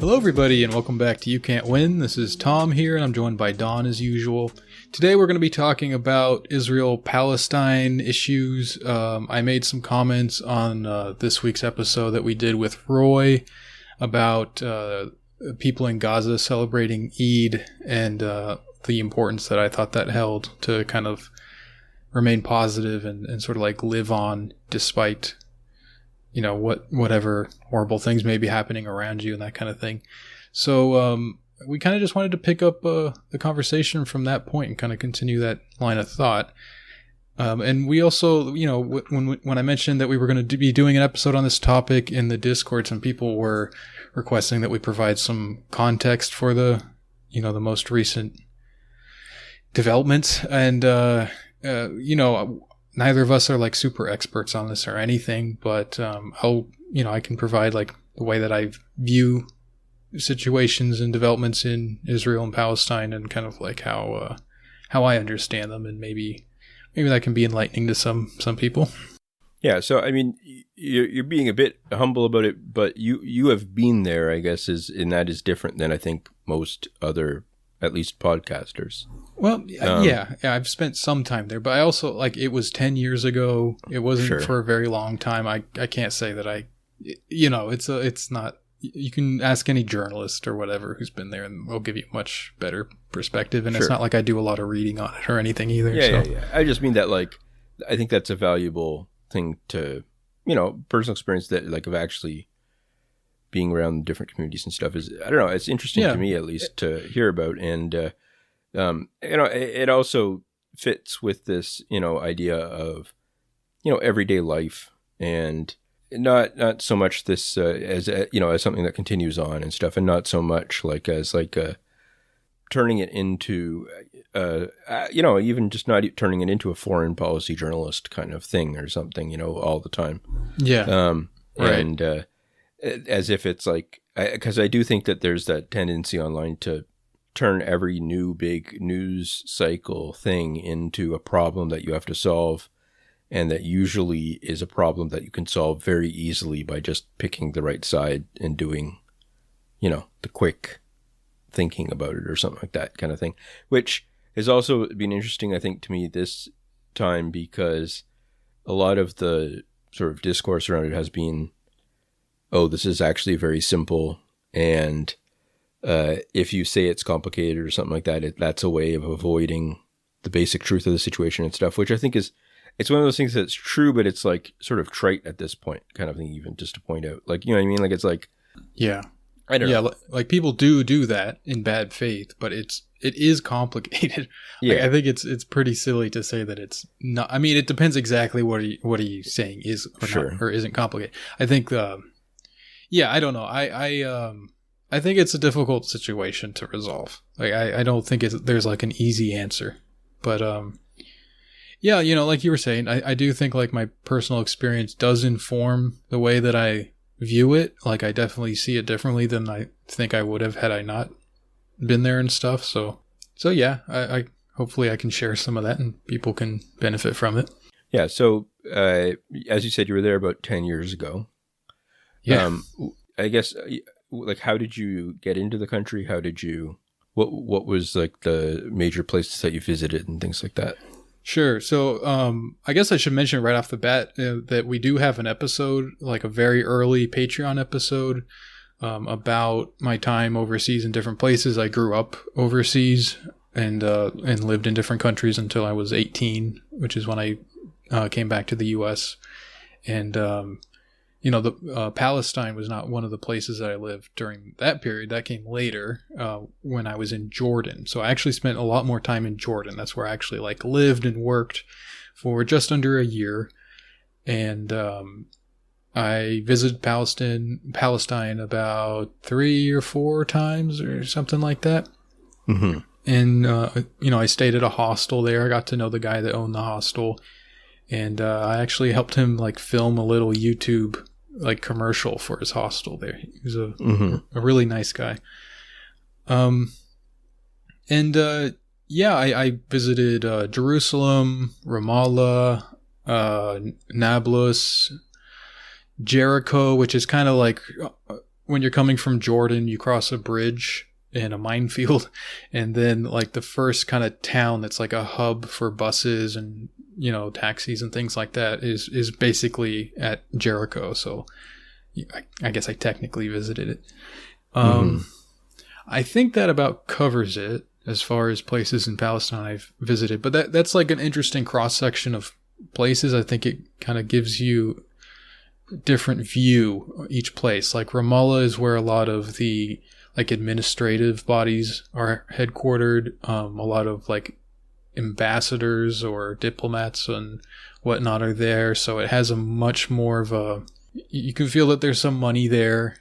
Hello everybody and welcome back to You Can't Win. This is Tom here and I'm joined by Don as usual. Today we're going to be talking about Israel-Palestine issues. I made some comments on this week's episode that we did with Roy about people in Gaza celebrating Eid and the importance that I thought that held to kind of remain positive and sort of like live on despite whatever horrible things may be happening around you and that kind of thing. So we kind of just wanted to pick up the conversation from that point and kind of continue that line of thought. And we also, when I mentioned that we were going to be doing an episode on this topic in the Discord, some people were requesting that we provide some context for the most recent developments. And, neither of us are like super experts on this or anything, but I can provide like the way that I view situations and developments in Israel and Palestine and kind of like how I understand them, and maybe that can be enlightening to some people. Yeah, so I mean, you're being a bit humble about it, but you have been there, I guess, and that is different than I think most other, at least podcasters. Well, yeah, I've spent some time there, but I also, it was 10 years ago. It wasn't for a very long time. I can't say that it's not, you can ask any journalist or whatever who's been there and they'll give you a much better perspective. And It's not like I do a lot of reading on it or anything either. Yeah. I just mean that, I think that's a valuable thing to, personal experience that, of actually being around different communities and stuff is, I don't know, it's interesting to me at least to hear about. And, it also fits with this, idea of, everyday life, and not so much this as something that continues on and stuff, and not so much as turning it into, even just not turning it into a foreign policy journalist kind of thing or something, all the time. Yeah. Right. And as if it's because I do think that there's that tendency online to turn every new big news cycle thing into a problem that you have to solve, and that usually is a problem that you can solve very easily by just picking the right side and doing, the quick thinking about it or something like that kind of thing, which has also been interesting, I think, to me this time, because a lot of the sort of discourse around it has been, oh, this is actually very simple, and if you say it's complicated or something like that, that's a way of avoiding the basic truth of the situation and stuff, which I think it's one of those things that's true, but it's sort of trite at this point kind of thing, even just to point out, you know what I mean? It's yeah, I don't know. Yeah, people do that in bad faith, but it is complicated. Yeah. I think it's pretty silly to say that it's not. I mean, it depends exactly what are you saying is or not, or isn't complicated. I think, I don't know. I think it's a difficult situation to resolve. I don't think there's an easy answer, but like you were saying, I do think my personal experience does inform the way that I view it. I definitely see it differently than I think I would have had I not been there and stuff. So yeah, I hopefully I can share some of that and people can benefit from it. Yeah. So as you said, you were there about 10 years ago. Yeah. I guess. How did you get into the country? What was the major places that you visited and things like that? Sure. So, I guess I should mention right off the bat that we do have an episode, a very early Patreon episode, about my time overseas in different places. I grew up overseas and lived in different countries until I was 18, which is when I came back to the U.S. And, Palestine was not one of the places that I lived during that period. That came later, when I was in Jordan. So I actually spent a lot more time in Jordan. That's where I actually lived and worked for just under a year. And I visited Palestine about 3 or 4 times or something like that. Mm-hmm. And I stayed at a hostel there. I got to know the guy that owned the hostel, and I actually helped him film a little YouTube commercial for his hostel there. He was a really nice guy. I visited Jerusalem, Ramallah, Nablus, Jericho, which is kind of when you're coming from Jordan, you cross a bridge in a minefield, and then like the first kind of town that's like a hub for buses and, you know, taxis and things like that is basically at Jericho. So I guess I technically visited it. I think that about covers it as far as places in Palestine I've visited. But that's like an interesting cross-section of places. I think it kind of gives you a different view each place. Like Ramallah is where a lot of the like administrative bodies are headquartered. A lot of like ambassadors or diplomats and whatnot are there. So it has a much more of a... You can feel that there's some money there.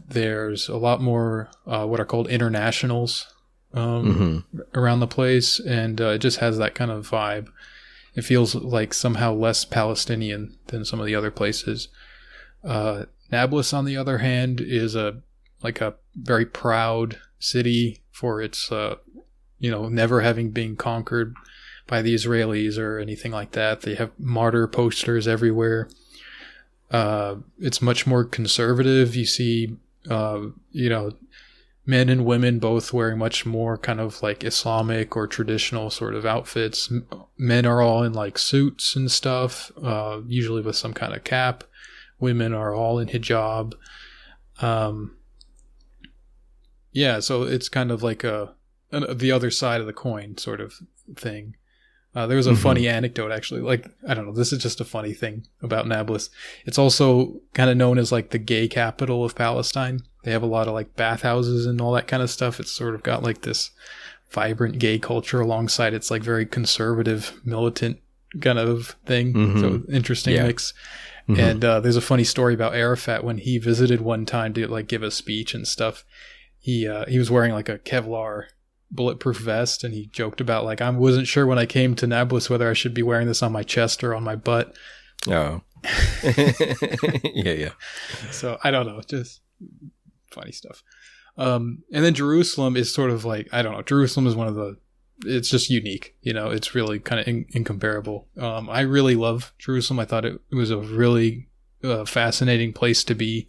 There's a lot more what are called internationals around the place, and it just has that kind of vibe. It feels like somehow less Palestinian than some of the other places. Nablus, on the other hand, is a very proud city for its never having been conquered by the Israelis or anything like that. They have martyr posters everywhere. It's much more conservative. You see, men and women both wearing much more kind of like Islamic or traditional sort of outfits. Men are all in like suits and stuff, usually with some kind of cap. Women are all in hijab. So it's kind of like the other side of the coin sort of thing. There was a funny anecdote, actually. Like, I don't know, this is just a funny thing about Nablus. It's also kind of known as like the gay capital of Palestine. They have a lot of like bathhouses and all that kind of stuff. It's sort of got like this vibrant gay culture alongside its like very conservative, militant kind of thing. So interesting mix. And there's a funny story about Arafat when he visited one time to like give a speech and stuff. He was wearing like a Kevlar bulletproof vest, and he joked about like, I wasn't sure when I came to Nablus whether I should be wearing this on my chest or on my butt. Oh. Yeah. So I don't know, just funny stuff. And then Jerusalem is sort of like, I don't know, Jerusalem is it's just unique, it's really kind of incomparable. I really love Jerusalem. I thought it was a really fascinating place to be.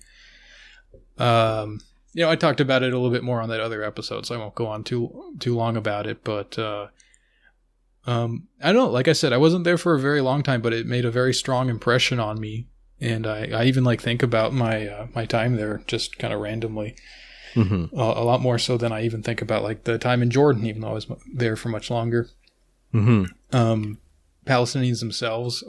I talked about it a little bit more on that other episode, so I won't go on too long about it. But I don't know. Like I said, I wasn't there for a very long time, but it made a very strong impression on me, and I even like think about my time there just kind of randomly, a lot more so than I even think about like the time in Jordan, even though I was there for much longer. Palestinians themselves,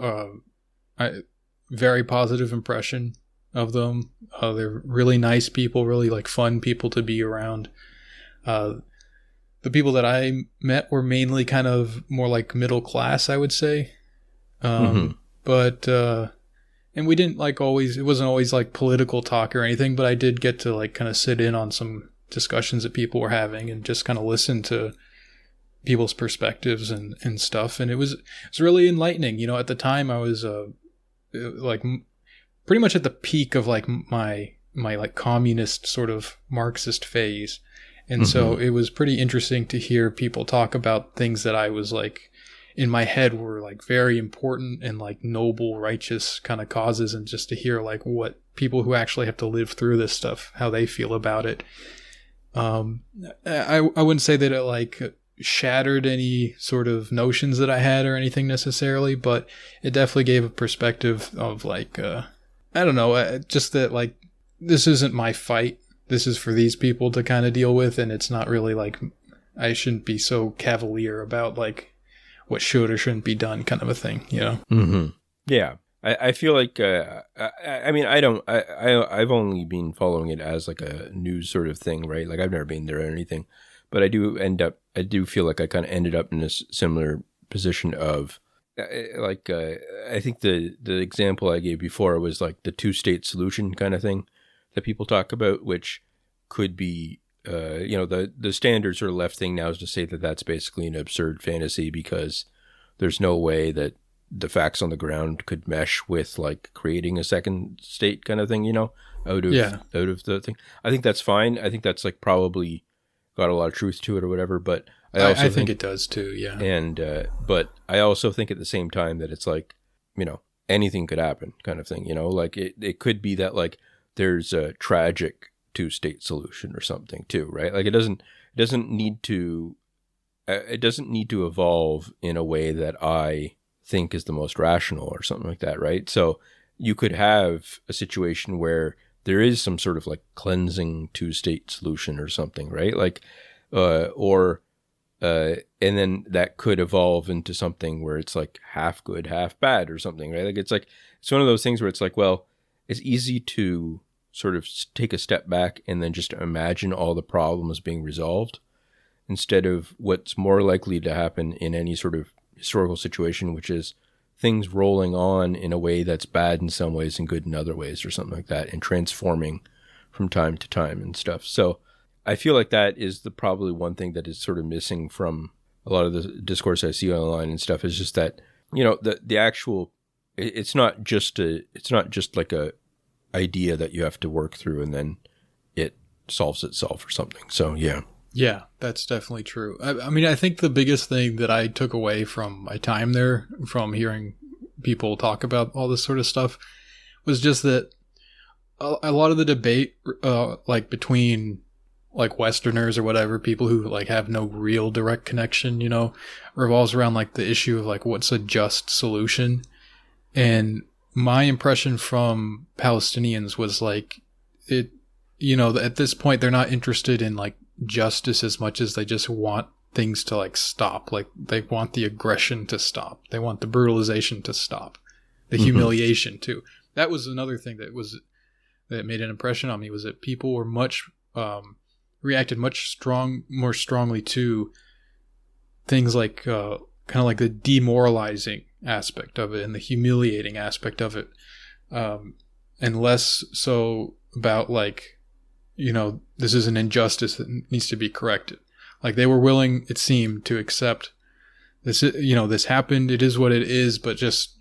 very positive impression of them. They're really nice people, really like fun people to be around. The people that I met were mainly kind of more like middle class, I would say. But and we didn't like always, it wasn't always like political talk or anything, but I did get to like kind of sit in on some discussions that people were having and just kind of listen to people's perspectives and stuff. And it was really enlightening. At the time I was like pretty much at the peak of like my like communist sort of Marxist phase. And so it was pretty interesting to hear people talk about things that I was like in my head were like very important and like noble, righteous kind of causes. And just to hear like what people who actually have to live through this stuff, how they feel about it. I wouldn't say that it like shattered any sort of notions that I had or anything necessarily, but it definitely gave a perspective of like, I don't know, just that like, this isn't my fight. This is for these people to kind of deal with. And it's not really like, I shouldn't be so cavalier about like what should or shouldn't be done kind of a thing, Yeah. I feel like, I've only been following it as like a news sort of thing, right? Like I've never been there or anything, but I do feel like I kind of ended up in a similar position of, I think the example I gave before was like the two-state solution kind of thing that people talk about, which could be, the standard sort of left thing now is to say that that's basically an absurd fantasy because there's no way that the facts on the ground could mesh with like creating a second state kind of thing, out of the thing. I think that's fine. I think that's like probably got a lot of truth to it or whatever, but I think it does too, yeah. And but I also think at the same time that it's like, anything could happen kind of thing, like it could be that like there's a tragic two-state solution or something too, right? Like it doesn't need to evolve in a way that I think is the most rational or something like that, right? So you could have a situation where there is some sort of like cleansing two-state solution or something, right? Like, and then that could evolve into something where it's like half good, half bad or something, right? Like it's one of those things where it's like, well, it's easy to sort of take a step back and then just imagine all the problems being resolved instead of what's more likely to happen in any sort of historical situation, which is things rolling on in a way that's bad in some ways and good in other ways or something like that, and transforming from time to time and stuff. So I feel like that is probably one thing that is sort of missing from a lot of the discourse I see online and stuff, is just that, the actual, it's not just like a idea that you have to work through and then it solves itself or something. So yeah. Yeah, that's definitely true. I mean, I think the biggest thing that I took away from my time there, from hearing people talk about all this sort of stuff, was just that a lot of the debate, like between like Westerners or whatever, people who like have no real direct connection, revolves around like the issue of like what's a just solution. And my impression from Palestinians was like it, at this point they're not interested in like justice as much as they just want things to like stop. Like they want the aggression to stop. They want the brutalization to stop. The humiliation too. That was another thing that made an impression on me, was that people were reacted more strongly to things like kind of like the demoralizing aspect of it and the humiliating aspect of it, and less so about like, this is an injustice that needs to be corrected. Like they were willing, it seemed, to accept this, this happened, it is what it is, but just,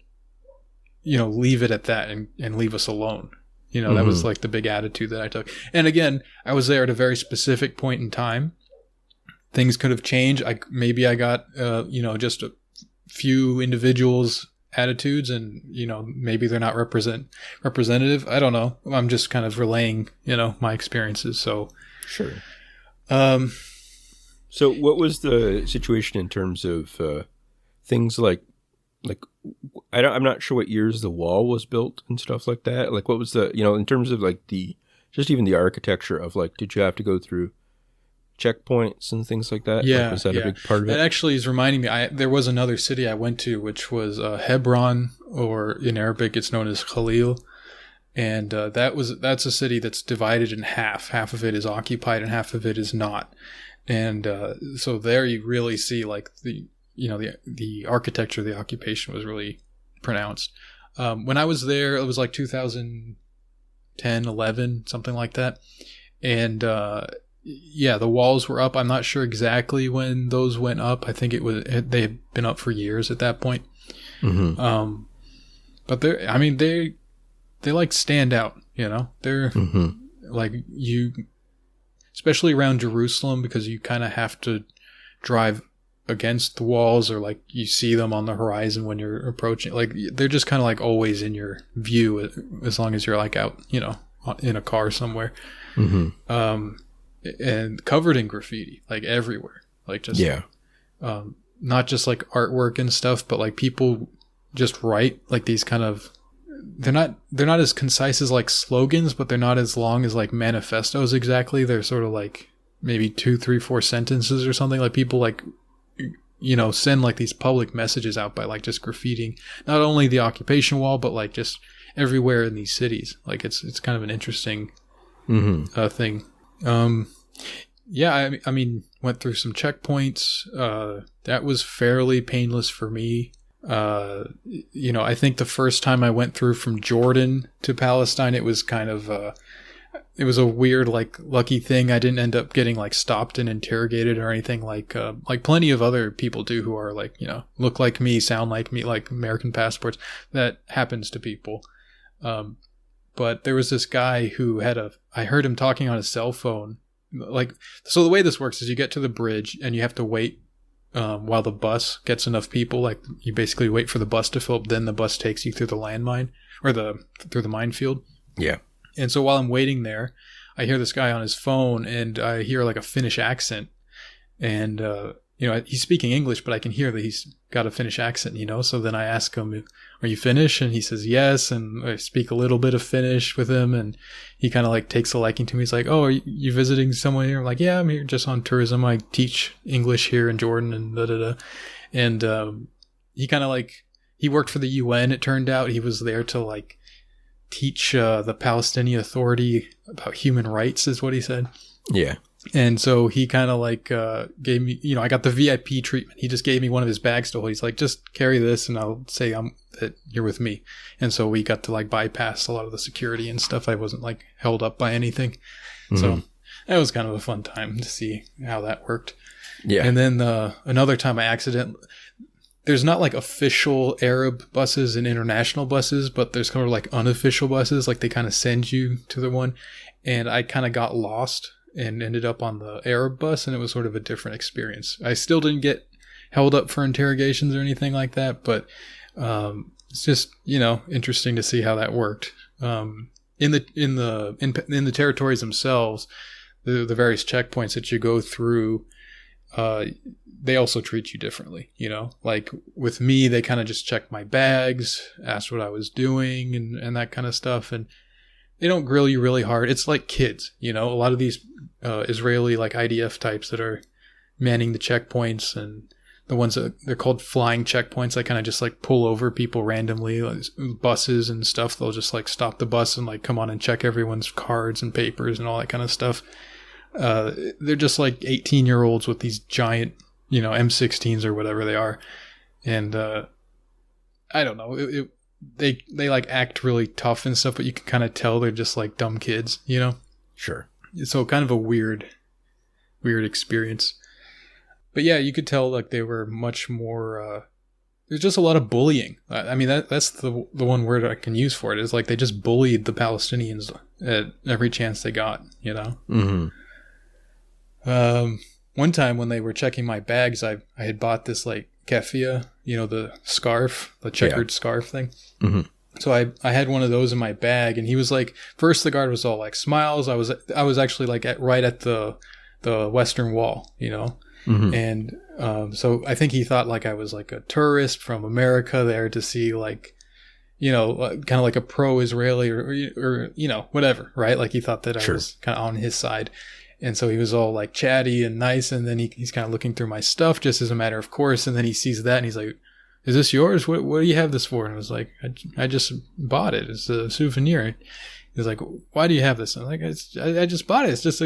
leave it at that and leave us alone. That was like the big attitude that I took. And again, I was there at a very specific point in time. Things could have changed. Maybe I got, just a few individuals' attitudes, and maybe they're not representative. I don't know. I'm just kind of relaying my experiences. So sure. So what was the situation in terms of things like I'm not sure what years the wall was built and stuff like that. Like what was the in terms of like even the architecture of like, did you have to go through checkpoints and things like that? Yeah, like, was that a big part of it? That actually is reminding me. There was another city I went to, which was Hebron, or in Arabic it's known as Khalil, and that's a city that's divided in half. Half of it is occupied and half of it is not. And so there you really see like the architecture of the occupation was really pronounced. When I was there, it was like 2010, 11, something like that, and the walls were up. I'm not sure exactly when those went up. I think they had been up for years at that point. But they like stand out, they're like especially around Jerusalem, because you kind of have to drive against the walls, or like you see them on the horizon when you're approaching. Like they're just kind of like always in your view as long as you're like out, in a car somewhere. And covered in graffiti, like everywhere, like just not just like artwork and stuff, but like people just write like these kind of, they're not as concise as like slogans, but they're not as long as like manifestos exactly. They're sort of like maybe 2, 3, 4 sentences or something. Like people like send like these public messages out by like just graffitiing not only the occupation wall, but like just everywhere in these cities. Like it's kind of an interesting thing. I mean, went through some checkpoints. That was fairly painless for me. I think the first time I went through from Jordan to Palestine, it was kind of, it was a weird, like, lucky thing. I didn't end up getting like stopped and interrogated or anything like plenty of other people do who are like, look like me, sound like me, like American passports. That happens to people. But there was this guy who I heard him talking on his cell phone. So the way this works is you get to the bridge and you have to wait while the bus gets enough people. Like you basically wait for the bus to fill up, then the bus takes you through the landmine or through the minefield. Yeah. And so while I'm waiting there, I hear this guy on his phone, and I hear like a Finnish accent. And, he's speaking English, but I can hear that he's got a Finnish accent, So then I ask him, are you Finnish? And he says yes. And I speak a little bit of Finnish with him. And he kind of like takes a liking to me. He's like, oh, are you visiting someone here? I'm like, yeah, I'm here just on tourism. I teach English here in Jordan and da-da-da. And he kind of like, he worked for the UN, it turned out. He was there to like teach the Palestinian Authority about human rights, is what he said. Yeah. And so he kind of like gave me, I got the VIP treatment. He just gave me one of his bags to hold. He's like, just carry this and I'll say that you're with me. And so we got to like bypass a lot of the security and stuff. I wasn't like held up by anything. Mm-hmm. So that was kind of a fun time to see how that worked. Yeah. And then another time there's not like official Arab buses and international buses, but there's kind of like unofficial buses. Like they kind of send you to the one. And I kind of got lost and ended up on the Arab bus, and it was sort of a different experience. I still didn't get held up for interrogations or anything like that, but it's just interesting to see how that worked. In the territories themselves, the various checkpoints that you go through, they also treat you differently. Like with me, they kind of just checked my bags, asked what I was doing, and that kind of stuff, and they don't grill you really hard. It's like kids, a lot of these Israeli like IDF types that are manning the checkpoints, and the ones that they're called flying checkpoints. They kind of just like pull over people randomly, like buses and stuff. They'll just like stop the bus and like come on and check everyone's cards and papers and all that kind of stuff. They're just like 18-year-olds with these giant, M16s or whatever they are. And I don't know. They like act really tough and stuff, but you can kind of tell they're just like dumb kids, Sure. So kind of a weird experience. But yeah, you could tell like they were much more, there's just a lot of bullying. I mean, that's the one word I can use for it, is like they just bullied the Palestinians at every chance they got, Mm-hmm. One time when they were checking my bags, I had bought this like keffiyeh, the scarf, the checkered scarf thing. Mm-hmm. So I had one of those in my bag, and he was like, first the guard was all like smiles. I was actually like right at the Western Wall, Mm-hmm. And so I think he thought like I was like a tourist from America there to see like, kind of like a pro-Israeli or whatever, right? Like he thought that I was kind of on his side. And so he was all like chatty and nice, and then he's kind of looking through my stuff just as a matter of course, and then he sees that and he's like, is this yours? What do you have this for? And I was like, I just bought it. It's a souvenir. He's like, why do you have this? And I'm like, I just bought it. It's just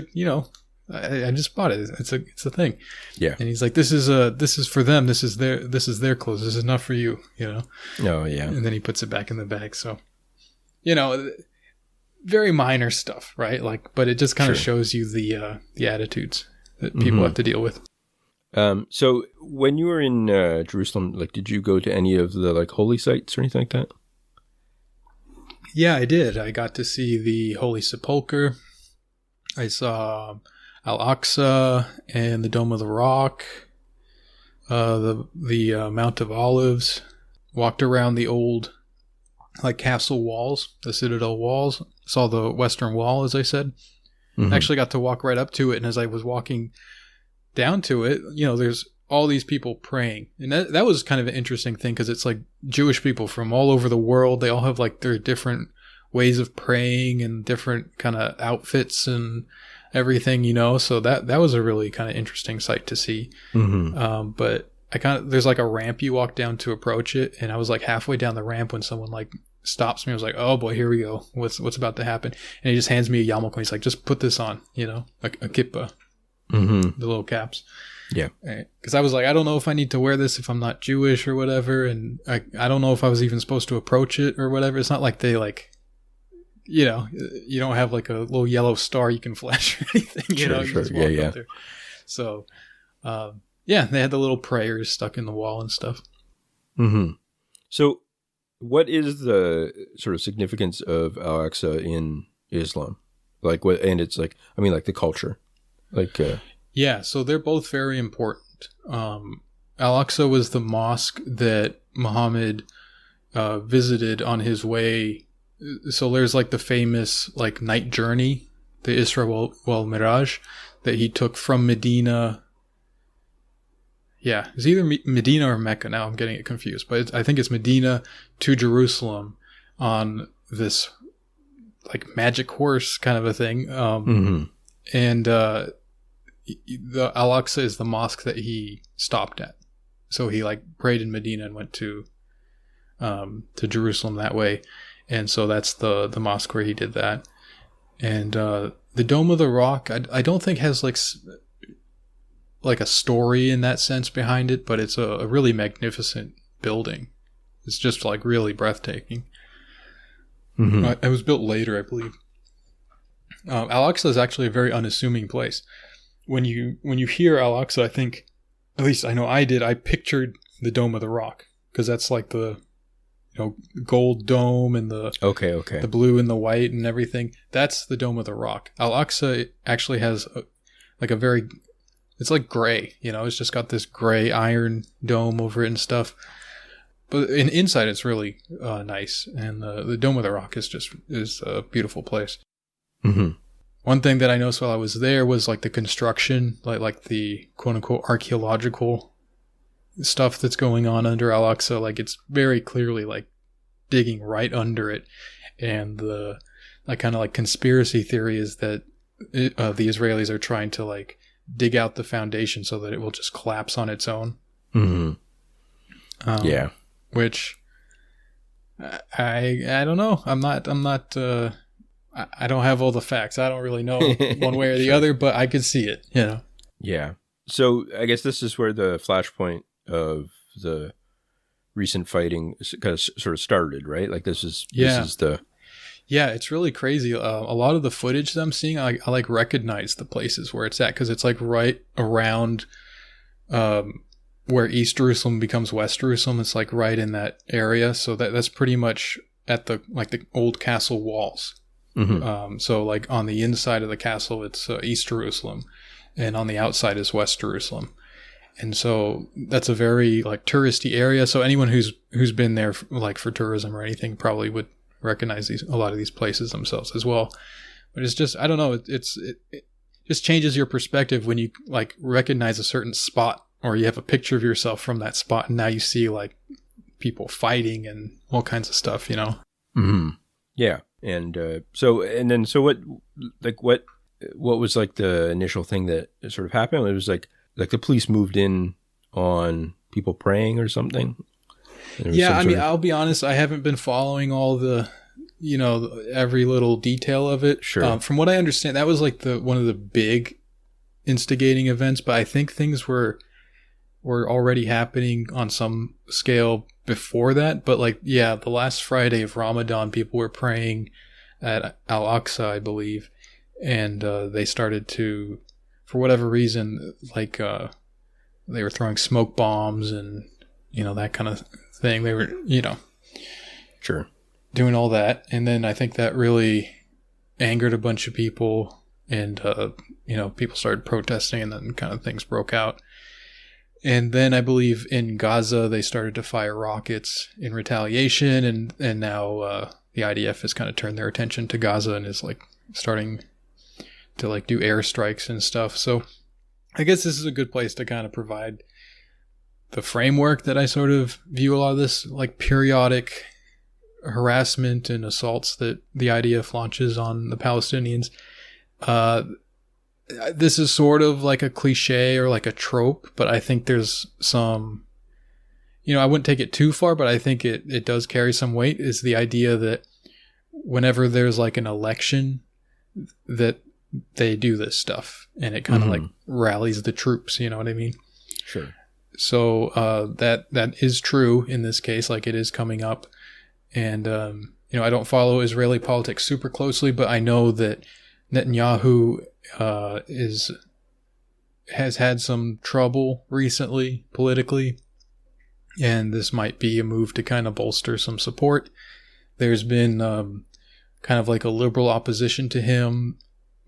I just bought it. It's a thing. Yeah. And he's like, this is for them. This is their clothes. This is not for you, Oh yeah. And then he puts it back in the bag. So, very minor stuff, right? Like, but it just kind of shows you the attitudes that people have to deal with. So when you were in Jerusalem, like, did you go to any of the like holy sites or anything like that? Yeah, I did. I got to see the Holy Sepulchre. I saw Al-Aqsa and the Dome of the Rock, the Mount of Olives. Walked around the old like castle walls, the citadel walls. Saw the Western Wall, as I said. Mm-hmm. Actually got to walk right up to it, and as I was walking down to it, there's all these people praying. And that was kind of an interesting thing, because it's like Jewish people from all over the world. They all have like their different ways of praying and different kind of outfits and everything, so that was a really kind of interesting sight to see. Mm-hmm. But there's like a ramp you walk down to approach it, and I was like halfway down the ramp when someone like stops me. I was like, oh boy, here we go. What's about to happen? And he just hands me a yarmulke. He's like, just put this on, a kippah, the little caps. Yeah. Because I was like, I don't know if I need to wear this if I'm not Jewish or whatever, and I don't know if I was even supposed to approach it or whatever. It's not like they like, you don't have like a little yellow star you can flash or anything. Sure. Yeah. So, they had the little prayers stuck in the wall and stuff. Mm-hmm. So, what is the sort of significance of Al-Aqsa in Islam? Like what? And it's like, I mean, like the culture, like. Yeah, so they're both very important. Al-Aqsa was the mosque that Muhammad visited on his way so there's like the famous like night journey, the Isra wal Miraj, that he took from Medina. Yeah, it's either Medina or Mecca. Now I'm getting it confused, but I think it's Medina to Jerusalem on this like magic horse kind of a thing. And the Al-Aqsa is the mosque that he stopped at. So he like prayed in Medina and went to Jerusalem that way. And so that's the mosque where he did that. And the Dome of the Rock, I don't think has like a story in that sense behind it, but it's a really magnificent building. It's just like really breathtaking. It was built later, I believe. Al-Aqsa is actually a very unassuming place. When you hear Al-Aqsa, I think, at least I know I did, I pictured the Dome of the Rock, because that's like the gold dome and the the blue and the white and everything. That's the Dome of the Rock. Al-Aqsa actually has it's like gray, it's just got this gray iron dome over it and stuff. But inside it's really nice, and the Dome of the Rock is a beautiful place. One thing that I noticed while I was there was like the construction, like the quote unquote archaeological stuff that's going on under Al-Aqsa. Like it's very clearly like digging right under it, and the like kind of like conspiracy theory is that the Israelis are trying to like dig out the foundation so that it will just collapse on its own. Which I don't know. I'm not. I don't have all the facts. I don't really know one way or the other, but I could see it. Yeah. So I guess this is where the flashpoint of the recent fighting kind of sort of started, right? Like this is the. Yeah, it's really crazy. A lot of the footage that I'm seeing, I like recognize the places where it's at, because it's like right around where East Jerusalem becomes West Jerusalem. It's like right in that area. So that's pretty much at the old castle walls. So like on the inside of the castle, it's East Jerusalem, and on the outside is West Jerusalem. And so that's a very like touristy area. So anyone who's been there for tourism or anything probably would recognize a lot of these places themselves as well. But it's just, I don't know, it just changes your perspective when you like recognize a certain spot, or you have a picture of yourself from that spot, and now you see like people fighting and all kinds of stuff, Yeah. And so what was like the initial thing that sort of happened? It was like the police moved in on people praying or something. Yeah, I mean, I'll be honest, I haven't been following all the, every little detail of it. Sure. From what I understand, that was like one of the big instigating events, but I think things were already happening on some scale before that. But like, yeah, the last Friday of Ramadan, people were praying at Al-Aqsa, I believe. And they started to, for whatever reason, like they were throwing smoke bombs and, that kind of thing. They were, sure, doing all that. And then I think that really angered a bunch of people, and, people started protesting, and then kind of things broke out. And then I believe in Gaza, they started to fire rockets in retaliation. And now the IDF has kind of turned their attention to Gaza and is like starting to like do airstrikes and stuff. So I guess this is a good place to kind of provide the framework that I sort of view a lot of this like periodic harassment and assaults that the IDF launches on the Palestinians. This is sort of like a cliche or like a trope, but I think there's some, I wouldn't take it too far, but I think it does carry some weight, is the idea that whenever there's like an election, that they do this stuff, and it kind of like rallies the troops, you know what I mean? Sure. So that is true in this case, like it is coming up. And, I don't follow Israeli politics super closely, but I know that Netanyahu has had some trouble recently politically, and this might be a move to kind of bolster some support. There's been kind of like a liberal opposition to him,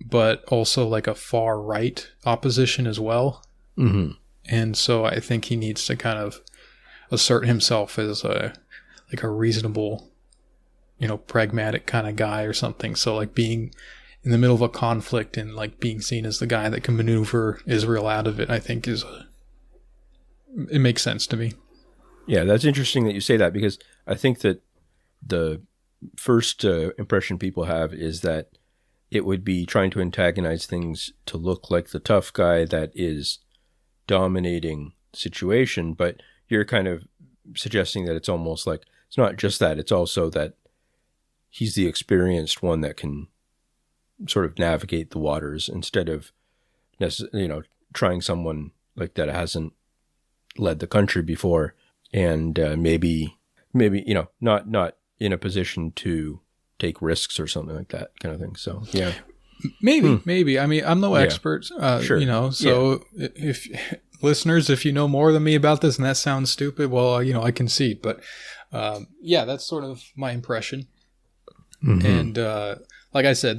but also like a far right opposition as well. And so I think he needs to kind of assert himself as a reasonable pragmatic kind of guy or something. So like being in the middle of a conflict and like being seen as the guy that can maneuver Israel out of it, I think it makes sense to me. Yeah, that's interesting that you say that, because I think that the first impression people have is that it would be trying to antagonize things to look like the tough guy that is dominating the situation. But you're kind of suggesting that it's almost like it's not just that, it's also that he's the experienced one that can sort of navigate the waters instead of, trying someone like that hasn't led the country before and maybe not in a position to take risks or something like that kind of thing. So yeah, maybe. I mean, I'm no expert, Sure. So if listeners, if you know more than me about this and that sounds stupid, well, I concede. But that's sort of my impression. Mm-hmm. And like I said,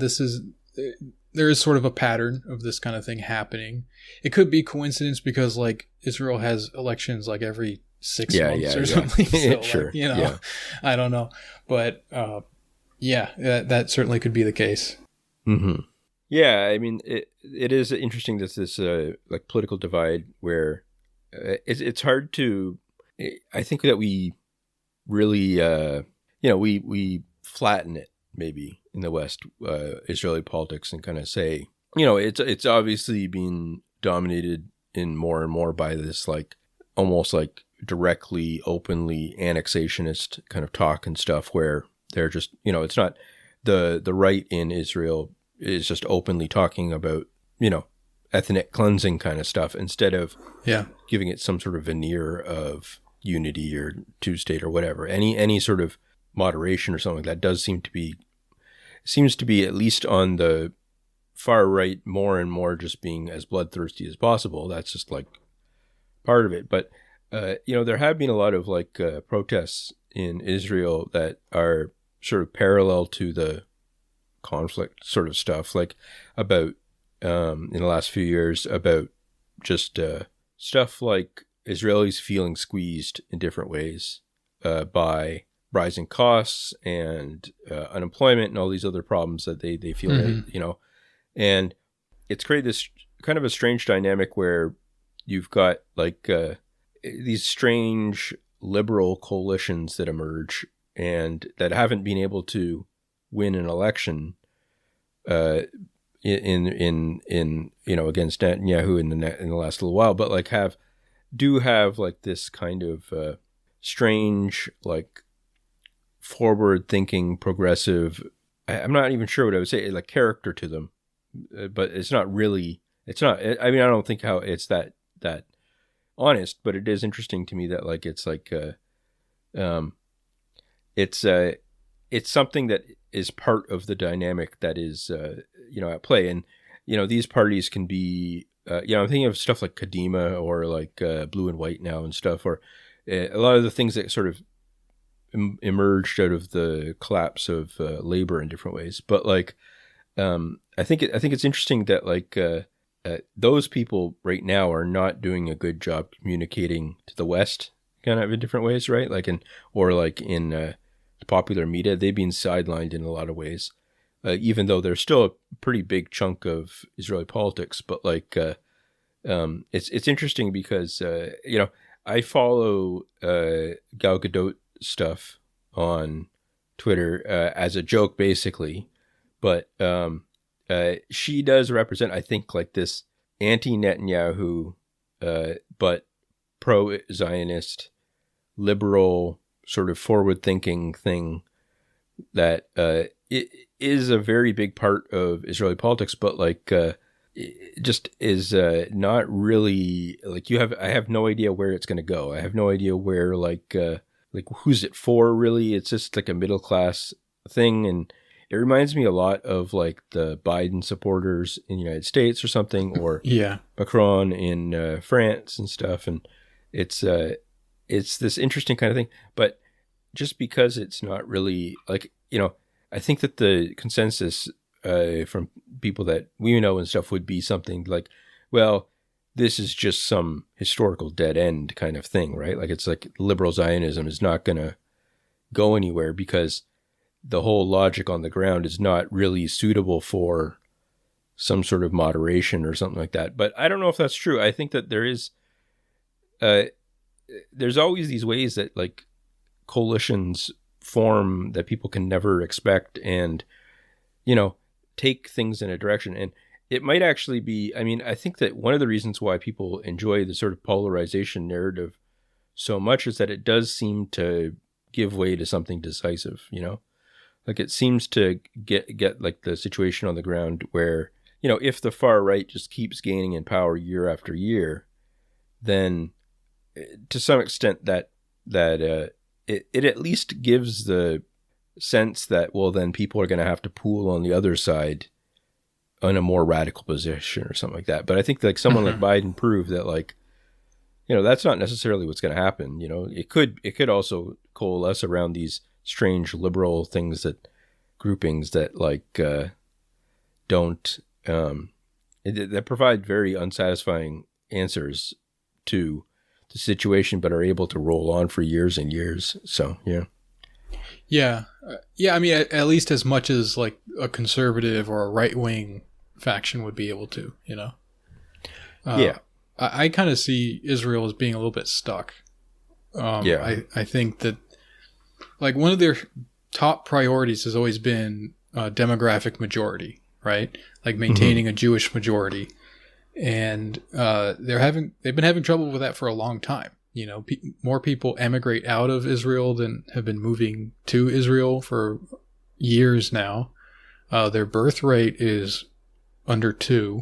there is sort of a pattern of this kind of thing happening. It could be coincidence because like Israel has elections like every 6 months or something. So, sure. I don't know. But that certainly could be the case. Mm-hmm. Yeah, I mean, it is interesting that this like political divide where it's hard to. I think that we really, we flatten it maybe in the West, Israeli politics, and kind of say, it's obviously being dominated in more and more by this like almost like directly, openly annexationist kind of talk and stuff, where they're just, it's not the right in Israel is just openly talking about, ethnic cleansing kind of stuff instead of giving it some sort of veneer of unity or two-state or whatever. Any sort of moderation or something like that seems to be at least on the far right more and more just being as bloodthirsty as possible. That's just like part of it. But there have been a lot of like protests in Israel that are sort of parallel to the conflict sort of stuff, like about in the last few years about just stuff like Israelis feeling squeezed in different ways by rising costs and unemployment and all these other problems that they feel, and it's created this kind of a strange dynamic where you've got like these strange liberal coalitions that emerge and that haven't been able to win an election in against Netanyahu in the last little while, but like have like this kind of strange like forward thinking progressive, I'm not even sure what I would say, like character to them, but it's not I mean, I don't think how it's that honest, but it is interesting to me that like it's like it's something that is part of the dynamic that is at play. And these parties can be I'm thinking of stuff like Kadima or like Blue and White now and stuff, or a lot of the things that sort of emerged out of the collapse of labor in different ways. But like I think it's interesting that like those people right now are not doing a good job communicating to the West kind of in different ways, right? Like in the popular media, they've been sidelined in a lot of ways, even though they're still a pretty big chunk of Israeli politics. But like it's interesting because I follow Gal Gadot stuff on Twitter as a joke, basically, but she does represent, I think, like this anti-Netanyahu, but pro-Zionist, liberal, sort of forward-thinking thing that it is a very big part of Israeli politics, but like it just is not really like I have no idea where it's going to go. I have no idea where like who's it for, really. It's just like a middle class thing, and it reminds me a lot of like the Biden supporters in the United States or something, or Macron in France and stuff. And it's this interesting kind of thing. But just because it's not really like, I think that the consensus from people that we know and stuff would be something like, well, this is just some historical dead end kind of thing, right? Like it's like liberal Zionism is not going to go anywhere because the whole logic on the ground is not really suitable for some sort of moderation or something like that. But I don't know if that's true. I think that there's always these ways that like coalitions form that people can never expect, and take things in a direction. And it might actually be, I mean, I think that one of the reasons why people enjoy the sort of polarization narrative so much is that it does seem to give way to something decisive, like it seems to get like the situation on the ground where, if the far right just keeps gaining in power year after year, then to some extent that it at least gives the sense that, well, then people are going to have to pool on the other side in a more radical position or something like that. But I think like someone like Biden proved that, like, that's not necessarily what's going to happen. It could also coalesce around these strange liberal groupings that like don't that provide very unsatisfying answers to the situation, but are able to roll on for years and years. So yeah. I mean, at least as much as like a conservative or a right wing faction would be able to. I kind of see Israel as being a little bit stuck. I think that like one of their top priorities has always been demographic majority, right? Like maintaining a Jewish majority. And they've been having trouble with that for a long time. More people emigrate out of Israel than have been moving to Israel for years now. Their birth rate is under 2.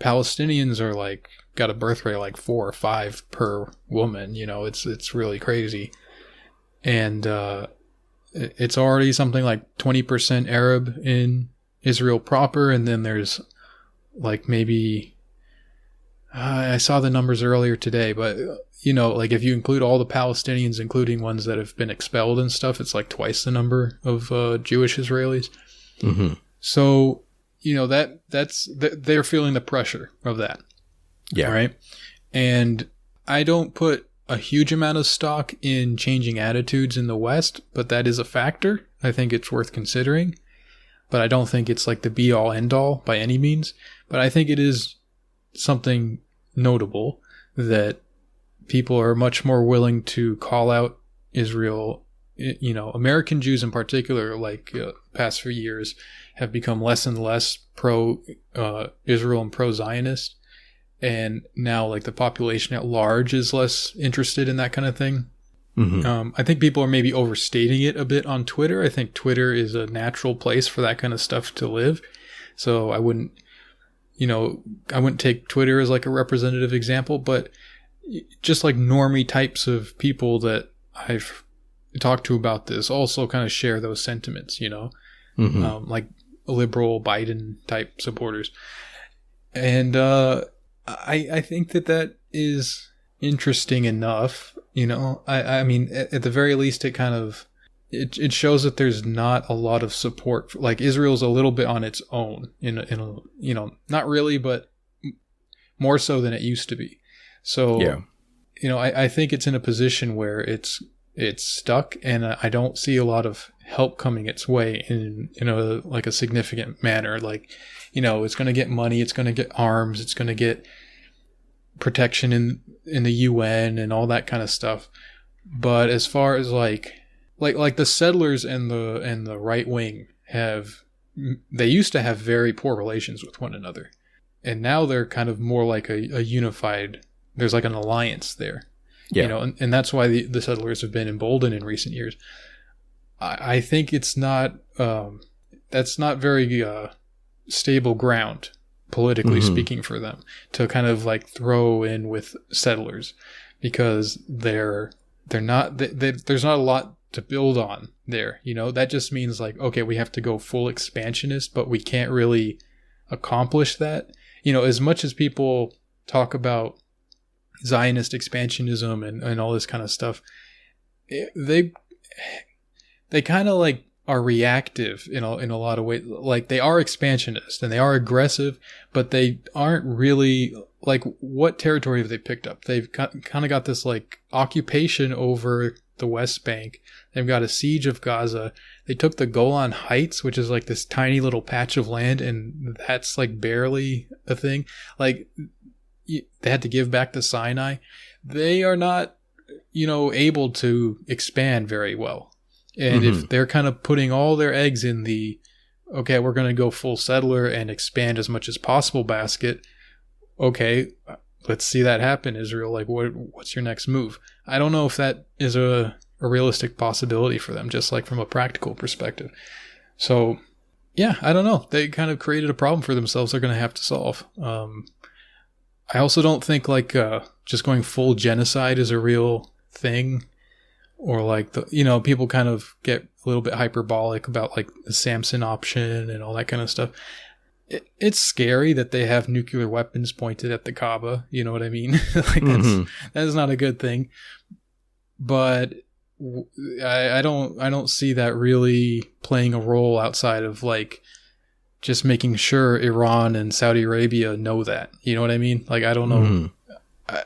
Palestinians are like got a birth rate like 4 or 5 per woman. It's really crazy. And it's already something like 20% Arab in Israel proper, and then there's like maybe I saw the numbers earlier today, but like if you include all the Palestinians, including ones that have been expelled and stuff, it's like twice the number of Jewish Israelis. So they're feeling the pressure of that. Yeah. Right. And I don't put a huge amount of stock in changing attitudes in the West, but that is a factor. I think it's worth considering, but I don't think it's like the be all end all by any means. But I think it is something notable that people are much more willing to call out Israel. American Jews in particular, like past few years, have become less and less pro Israel and pro Zionist. And now like the population at large is less interested in that kind of thing. I think people are maybe overstating it a bit on Twitter. I think Twitter is a natural place for that kind of stuff to live. So I wouldn't take Twitter as like a representative example, but just like normie types of people that I've talked to about this also kind of share those sentiments, like liberal Biden type supporters. And I think that is interesting enough. I mean, at the very least, it kind of it shows that there's not a lot of support. Like Israel's a little bit on its own not really, but more so than it used to be. So I think it's in a position where it's stuck, and I don't see a lot of help coming its way in a significant manner. Like, it's going to get money, it's going to get arms, it's going to get protection in the UN and all that kind of stuff. But as far as like the settlers and the right wing they used to have very poor relations with one another, and now they're kind of more like a unified. There's like an alliance there, and that's why the settlers have been emboldened in recent years. I think it's not that's not very stable ground politically speaking for them to kind of like throw in with settlers, because there's not a lot to build on there. That just means like, okay, we have to go full expansionist, but we can't really accomplish that. As much as people talk about Zionist expansionism and all this kind of stuff, they kind of like are reactive in a lot of ways. Like they are expansionist and they are aggressive, but they aren't really like, what territory have they picked up? They've kind of got this like occupation over the West Bank. They've got a siege of Gaza. They took the Golan Heights, which is like this tiny little patch of land, and that's like barely a thing. Like they had to give back the Sinai. They are not, able to expand very well. And if they're kind of putting all their eggs in the, okay, we're going to go full settler and expand as much as possible basket. Okay, let's see that happen, Israel. Like, what's your next move? I don't know if that is a realistic possibility for them, just like from a practical perspective. So, yeah, I don't know. They kind of created a problem for themselves they're going to have to solve. I also don't think like just going full genocide is a real thing, or like people kind of get a little bit hyperbolic about like the Samson option and all that kind of stuff. It's scary that they have nuclear weapons pointed at the Kaaba. You know what I mean? Like that's not a good thing. But I don't see that really playing a role outside of like just making sure Iran and Saudi Arabia know that. You know what I mean? Like, I don't know.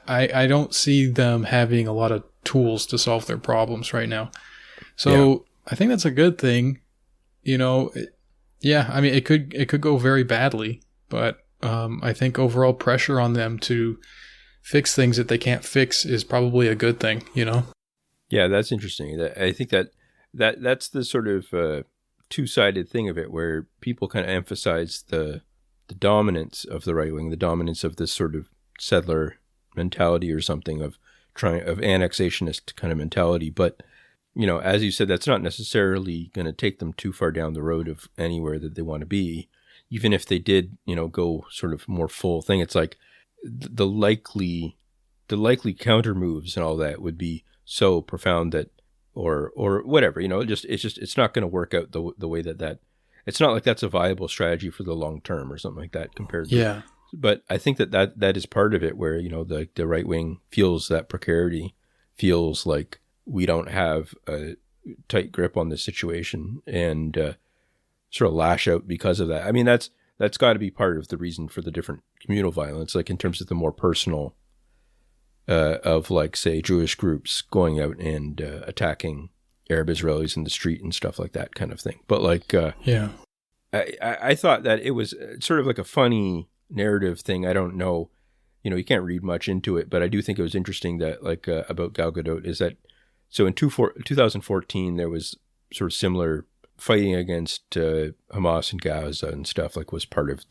I don't see them having a lot of tools to solve their problems right now. So I think that's a good thing. Yeah, I mean, it could go very badly, but I think overall pressure on them to fix things that they can't fix is probably a good thing, Yeah, that's interesting. I think that's the sort of two-sided thing of it, where people kind of emphasize the dominance of the right wing, the dominance of this sort of settler mentality or something of annexationist kind of mentality. But, as you said, that's not necessarily going to take them too far down the road of anywhere that they want to be. Even if they did, go sort of more full thing, it's like the likely counter moves and all that would be so profound that, or whatever, it's not going to work out the way that it's not like that's a viable strategy for the long term or something like that compared to. Yeah. But I think that is part of it, where, the right wing feels that precarity, feels like we don't have a tight grip on the situation, and sort of lash out because of that. I mean, that's got to be part of the reason for the different communal violence, like in terms of the more personal of, like, say, Jewish groups going out and attacking Arab Israelis in the street and stuff like that kind of thing. But like, I thought that it was sort of like a funny narrative thing. I don't know, you can't read much into it, but I do think it was interesting that, like, about Gal Gadot is that, so in 2014, there was sort of similar fighting against Hamas and Gaza and stuff, like, was part of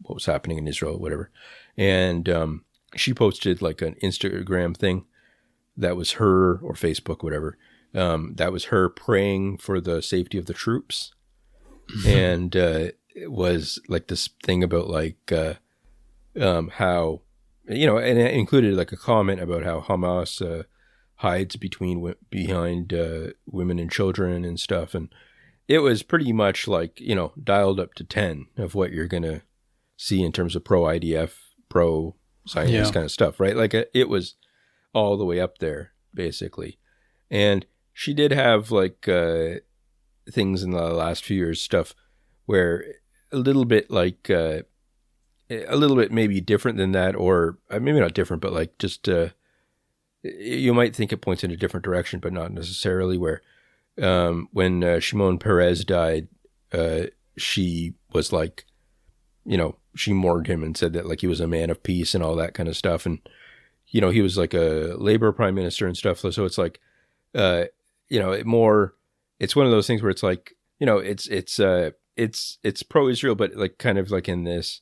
what was happening in Israel, whatever. And she posted like an Instagram thing that was her, or Facebook, whatever, that was her praying for the safety of the troops. And it was like this thing about like how, and it included like a comment about how Hamas hides behind women and children and stuff. And it was pretty much like, dialed up to 10 of what you're going to see in terms of pro-IDF, pro-Zionist kind of stuff, right? Like it was all the way up there, basically. And she did have like things in the last few years, stuff where a little bit like a little bit maybe different than that, or maybe not different, but like just you might think it points in a different direction, but not necessarily. Where when Shimon Peres died, she was like, she mourned him and said that like he was a man of peace and all that kind of stuff, and he was like a Labor prime minister and stuff. So it's like, it's one of those things where it's like, it's pro-Israel, but like kind of like in this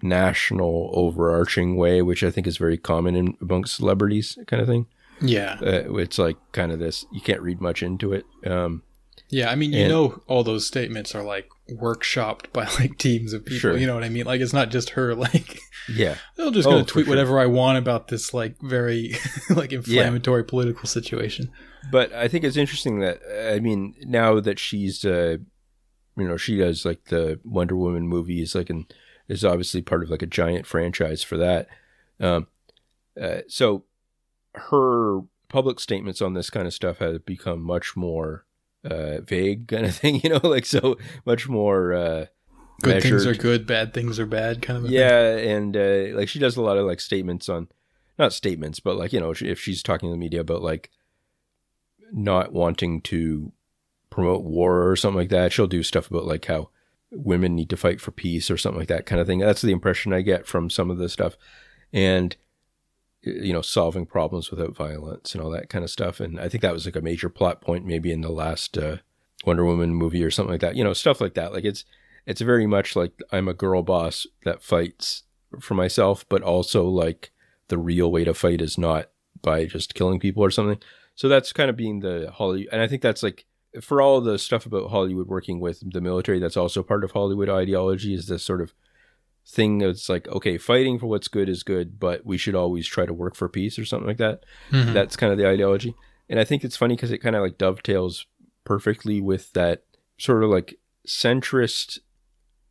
national overarching way, which I think is very common amongst celebrities kind of thing. Yeah. It's like kind of this, you can't read much into it. Yeah. I mean, all those statements are like workshopped by like teams of people. Sure. You know what I mean? Like, it's not just her, like, I'm just going to tweet whatever I want about this, like, very like inflammatory political situation. But I think it's interesting that, I mean, now that she's, she does like the Wonder Woman movies, like, and is obviously part of like a giant franchise for that. So her public statements on this kind of stuff have become much more vague kind of thing, like, so much more good measured. Things are good, bad things are bad kind of a thing. And like she does a lot of like statements on, not statements, but like, if she's talking to the media about like not wanting to promote war or something like that. She'll do stuff about like how women need to fight for peace or something like that kind of thing. That's the impression I get from some of the stuff. And, you know, solving problems without violence and all that kind of stuff. And I think that was like a major plot point maybe in the last Wonder Woman movie or something like that. You know, stuff like that. Like it's very much like I'm a girl boss that fights for myself, but also like the real way to fight is not by just killing people or something. So that's kind of being the Hollywood. And I think that's like, for all the stuff about Hollywood working with the military, that's also part of Hollywood ideology, is this sort of thing that's like, okay, fighting for what's good is good, but we should always try to work for peace or something like that. Mm-hmm. That's kind of the ideology. And I think it's funny because it kind of like dovetails perfectly with that sort of like centrist,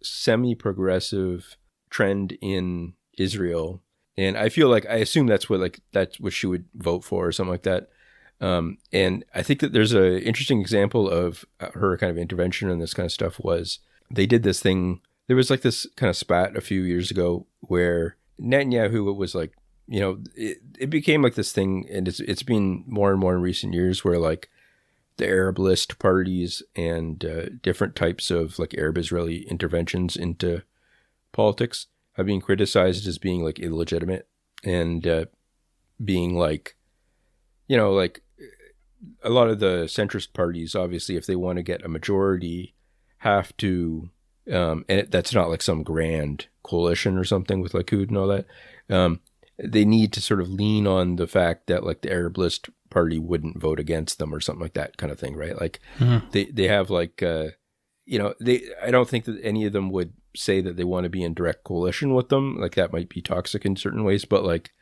semi-progressive trend in Israel. And I feel like, I assume that's what she would vote for or something like that. And I think that there's an interesting example of her kind of intervention in this kind of stuff was they did this thing. There was like this kind of spat a few years ago where Netanyahu was like, you know, it became like this thing, and it's been more and more in recent years where like the Arab list parties and different types of like Arab Israeli interventions into politics have been criticized as being like illegitimate and being like, you know, like a lot of the centrist parties, obviously, if they want to get a majority, have to, and that's not like some grand coalition or something with Likud and all that. They need to sort of lean on the fact that like the Arab list party wouldn't vote against them or something like that kind of thing, right? Like they have like, you know, I don't think that any of them would say that they want to be in direct coalition with them. Like that might be toxic in certain ways, but like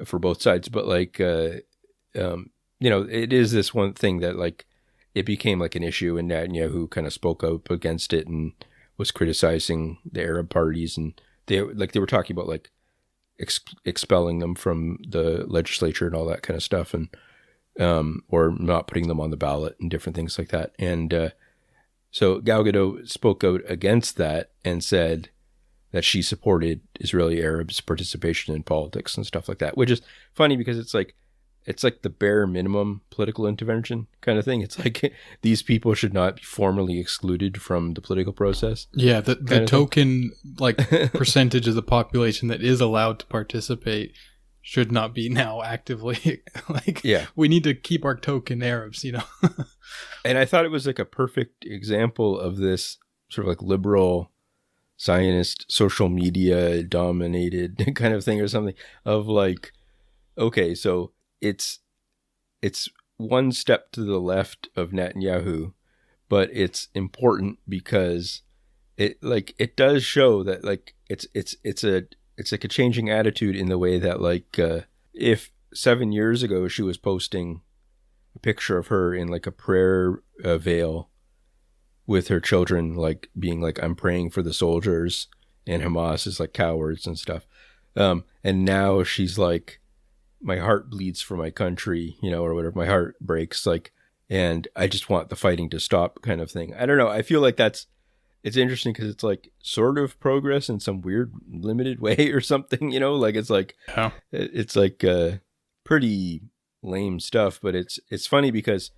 for both sides, but like, you know, it is this one thing that like it became like an issue, and Netanyahu kind of spoke up against it and was criticizing the Arab parties, and they were talking about like expelling them from the legislature and all that kind of stuff, and or not putting them on the ballot and different things like that. And so Gal Gadot spoke out against that and said that she supported Israeli Arabs' participation in politics and stuff like that, which is funny because it's like the bare minimum political intervention kind of thing. It's like these people should not be formally excluded from the political process. Yeah, the token like percentage of the population that is allowed to participate should not be now actively like, yeah, we need to keep our token Arabs, you know. And I thought it was like a perfect example of this sort of like liberal Zionist social media dominated kind of thing or something of like, okay, so it's one step to the left of Netanyahu, but it's important because it does show that like it's like a changing attitude in the way that like if 7 years ago she was posting a picture of her in like a prayer veil with her children, like being like, I'm praying for the soldiers and Hamas is like cowards and stuff, and now she's like, my heart bleeds for my country, you know, or whatever, my heart breaks, like, and I just want the fighting to stop kind of thing. I don't know. I feel like it's interesting because it's like sort of progress in some weird limited way or something, you know, like it's like, yeah. It's like pretty lame stuff, but it's funny because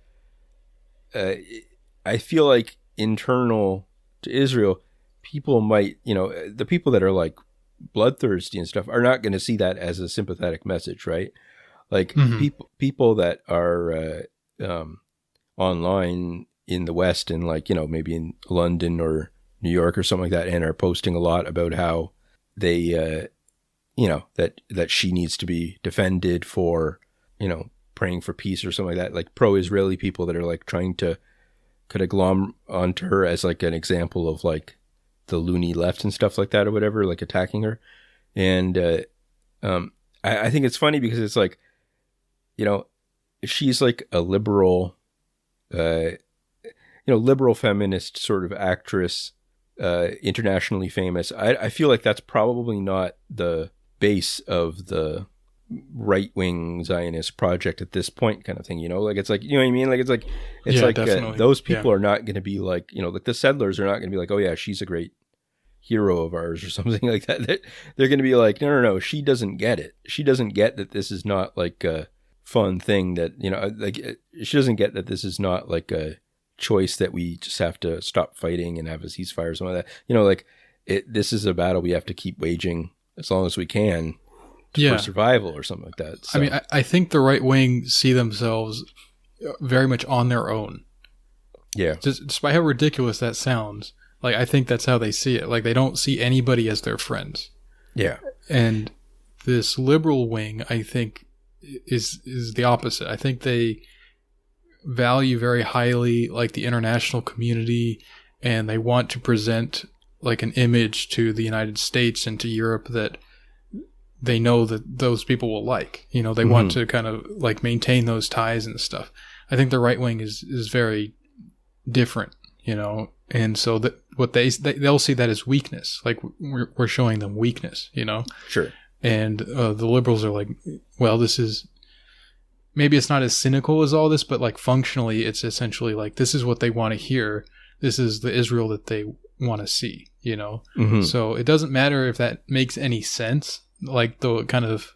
I feel like internal to Israel, people might, you know, the people that are like bloodthirsty and stuff are not going to see that as a sympathetic message, right? Like people that are online in the West and like, you know, maybe in London or New York or something like that, and are posting a lot about how they you know, that she needs to be defended for, you know, praying for peace or something like that, like pro-Israeli people that are like trying to kind of glom onto her as like an example of like the loony left and stuff like that or whatever, like attacking her. And I think it's funny because it's like, you know, she's like a liberal, you know, liberal feminist sort of actress, internationally famous. I feel like that's probably not the base of the right-wing Zionist project at this point kind of thing, you know, like it's like, you know what I mean? Like it's like those people are not going to be like, you know, like the settlers are not going to be like, oh yeah, she's a great hero of ours or something like that. They're going to be like, no, she doesn't get it. She doesn't get that this is not like a fun thing that, you know, like she doesn't get that this is not like a choice that we just have to stop fighting and have a ceasefire or something like that. You know, like this is a battle we have to keep waging as long as we can for survival or something like that. So. I mean, I think the right wing see themselves very much on their own. Yeah. Despite how ridiculous that sounds, like I think that's how they see it. Like they don't see anybody as their friends. Yeah. And this liberal wing, I think, is the opposite. I think they value very highly like the international community, and they want to present like an image to the United States and to Europe that they know that those people will like. You know, they want to kind of like maintain those ties and stuff. I think the right wing is very different, you know, and so that what they'll see that as weakness. Like we're showing them weakness, you know. Sure. And the liberals are like, well, this is maybe it's not as cynical as all this, but like functionally, it's essentially like this is what they want to hear. This is the Israel that they want to see, you know. So it doesn't matter if that makes any sense, like the kind of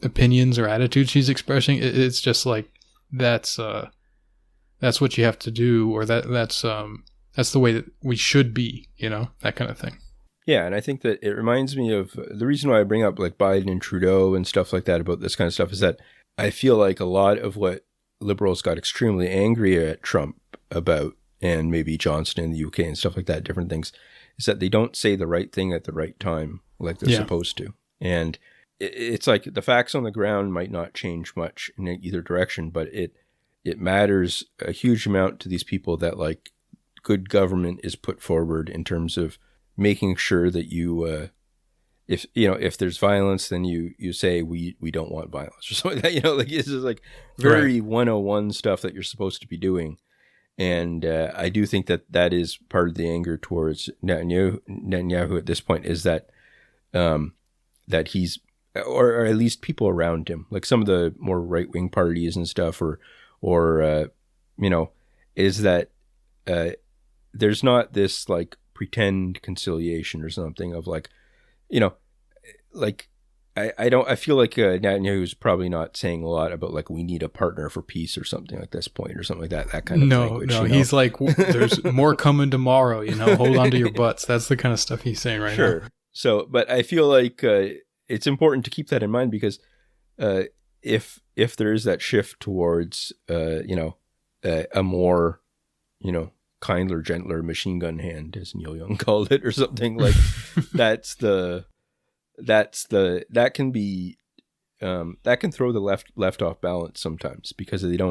opinions or attitudes she's expressing. It's just like that's what you have to do, or that's the way that we should be, you know, that kind of thing. Yeah, and I think that it reminds me of the reason why I bring up like Biden and Trudeau and stuff like that about this kind of stuff is that I feel like a lot of what liberals got extremely angry at Trump about, and maybe Johnson in the UK and stuff like that, different things, is that they don't say the right thing at the right time like they're supposed to. And it's like the facts on the ground might not change much in either direction, but it matters a huge amount to these people that like good government is put forward in terms of making sure that you, if there's violence, then you say we don't want violence or something like that. You know, like it's just like very 101 stuff that you're supposed to be doing. And I do think that is part of the anger towards Netanyahu at this point is that that he's, or at least people around him, like some of the more right wing parties and stuff, or is that there's not this like pretend conciliation or something of like, you know, like I feel like Netanyahu is probably not saying a lot about like we need a partner for peace or something like this point or something like that kind of language. No, you know? He's like, there's more coming tomorrow, you know, hold on to your butts. That's the kind of stuff he's saying right now. So, but I feel like it's important to keep that in mind because if there is that shift towards, a more, kinder, gentler machine gun hand, as Neil Young called it, or something like that can be, that can throw the left off balance sometimes because it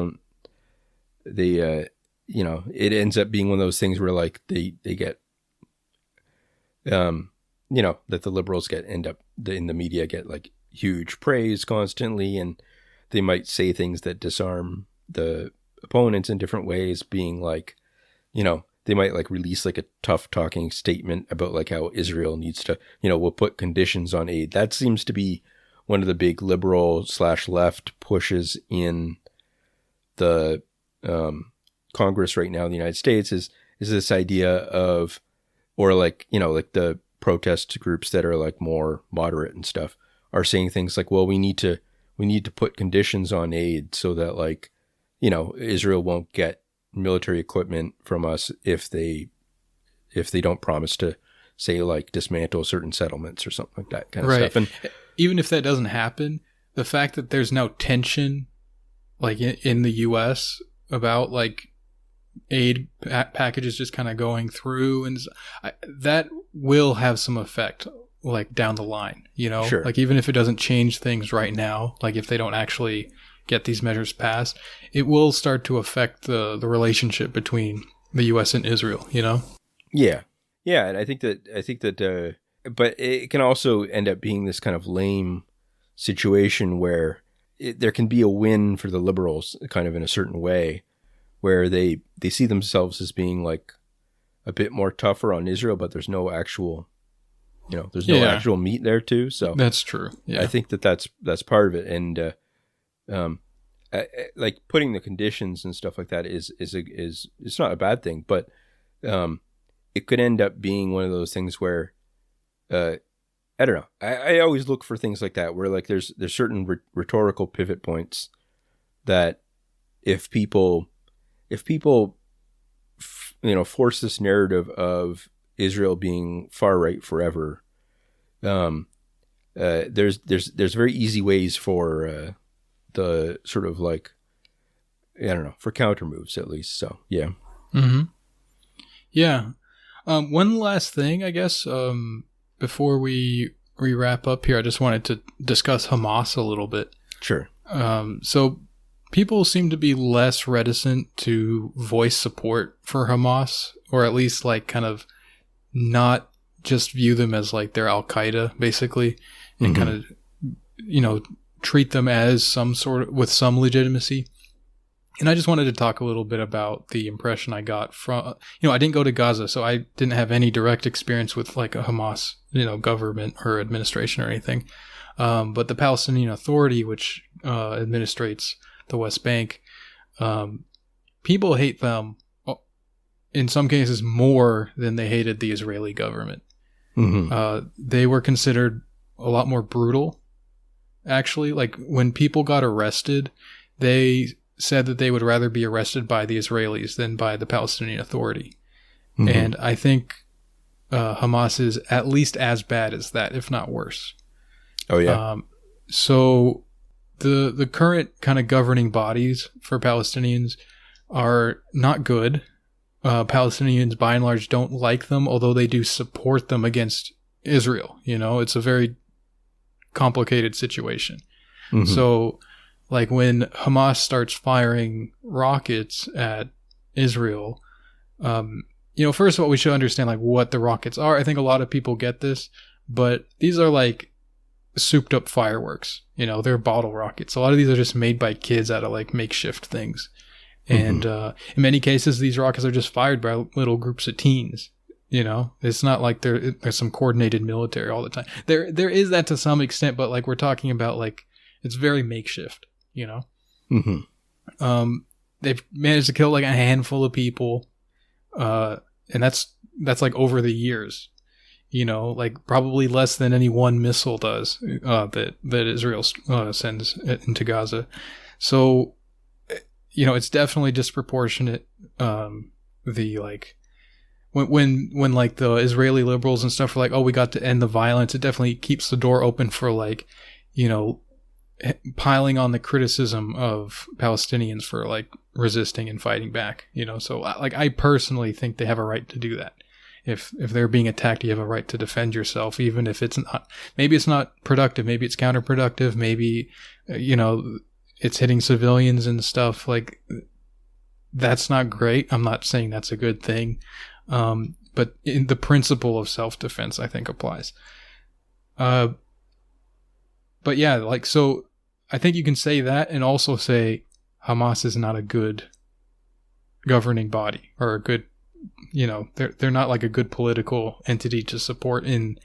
ends up being one of those things where like they get, that the liberals end up in the media get like huge praise constantly, and they might say things that disarm the opponents in different ways, being like, they might like release like a tough talking statement about like how Israel needs to, we'll put conditions on aid. That seems to be one of the big liberal / left pushes in the Congress right now in the United States is this idea of, or like, like the protest groups that are like more moderate and stuff are saying things like, well, we need to put conditions on aid so that like, Israel won't get military equipment from us if they don't promise to say like dismantle certain settlements or something like that kind of stuff. And even if that doesn't happen, the fact that there's now tension like in the US about like aid packages just kind of going through, and that will have some effect like down the line, Sure. Like even if it doesn't change things right now, like if they don't actually get these measures passed, it will start to affect the relationship between the US and Israel, Yeah. And I think that but it can also end up being this kind of lame situation where there can be a win for the liberals kind of in a certain way, where they see themselves as being like a bit more tougher on Israel, but there's no actual, actual meat there too. So that's true. Yeah. I think that's part of it. And, like putting the conditions and stuff like that is it's not a bad thing, but, it could end up being one of those things where, I don't know. I always look for things like that where like there's certain rhetorical pivot points that if people force this narrative of Israel being far right forever, there's very easy ways for the sort of like, I don't know, for counter moves at least. So yeah. Mm-hmm. Yeah. One last thing, I guess, before we wrap up here, I just wanted to discuss Hamas a little bit. Sure. So people seem to be less reticent to voice support for Hamas, or at least like kind of not just view them as like they're Al-Qaeda, basically, and kind of, treat them as some sort of, with some legitimacy. And I just wanted to talk a little bit about the impression I got from, I didn't go to Gaza, so I didn't have any direct experience with like a Hamas, government or administration or anything. But the Palestinian Authority, which administrates the West Bank, people hate them in some cases more than they hated the Israeli government. They were considered a lot more brutal, actually. Like when people got arrested, they said that they would rather be arrested by the Israelis than by the Palestinian Authority. And I think Hamas is at least as bad as that, if not worse. Oh, yeah. So the current kind of governing bodies for Palestinians are not good. Palestinians, by and large, don't like them, although they do support them against Israel. It's a very complicated situation. So, like when Hamas starts firing rockets at Israel, first of all, we should understand like what the rockets are. I think a lot of people get this, but these are like souped up fireworks. They're bottle rockets. A lot of these are just made by kids out of like makeshift things. And in many cases, these rockets are just fired by little groups of teens. It's not like there's some coordinated military all the time. There is that to some extent, but like we're talking about like it's very makeshift. They've managed to kill like a handful of people, and that's like over the years. Like probably less than any one missile does that Israel sends into Gaza. So, it's definitely disproportionate. The like when like the Israeli liberals and stuff are like, oh, we got to end the violence. It definitely keeps the door open for like, piling on the criticism of Palestinians for like resisting and fighting back. So like I personally think they have a right to do that. If they're being attacked, you have a right to defend yourself, even if it's not, maybe it's not productive, maybe it's counterproductive, maybe, it's hitting civilians and stuff. Like, that's not great. I'm not saying that's a good thing. But in the principle of self-defense, I think applies. But yeah, like, so I think you can say that and also say Hamas is not a good governing body or a good, they're not like a good political entity to support in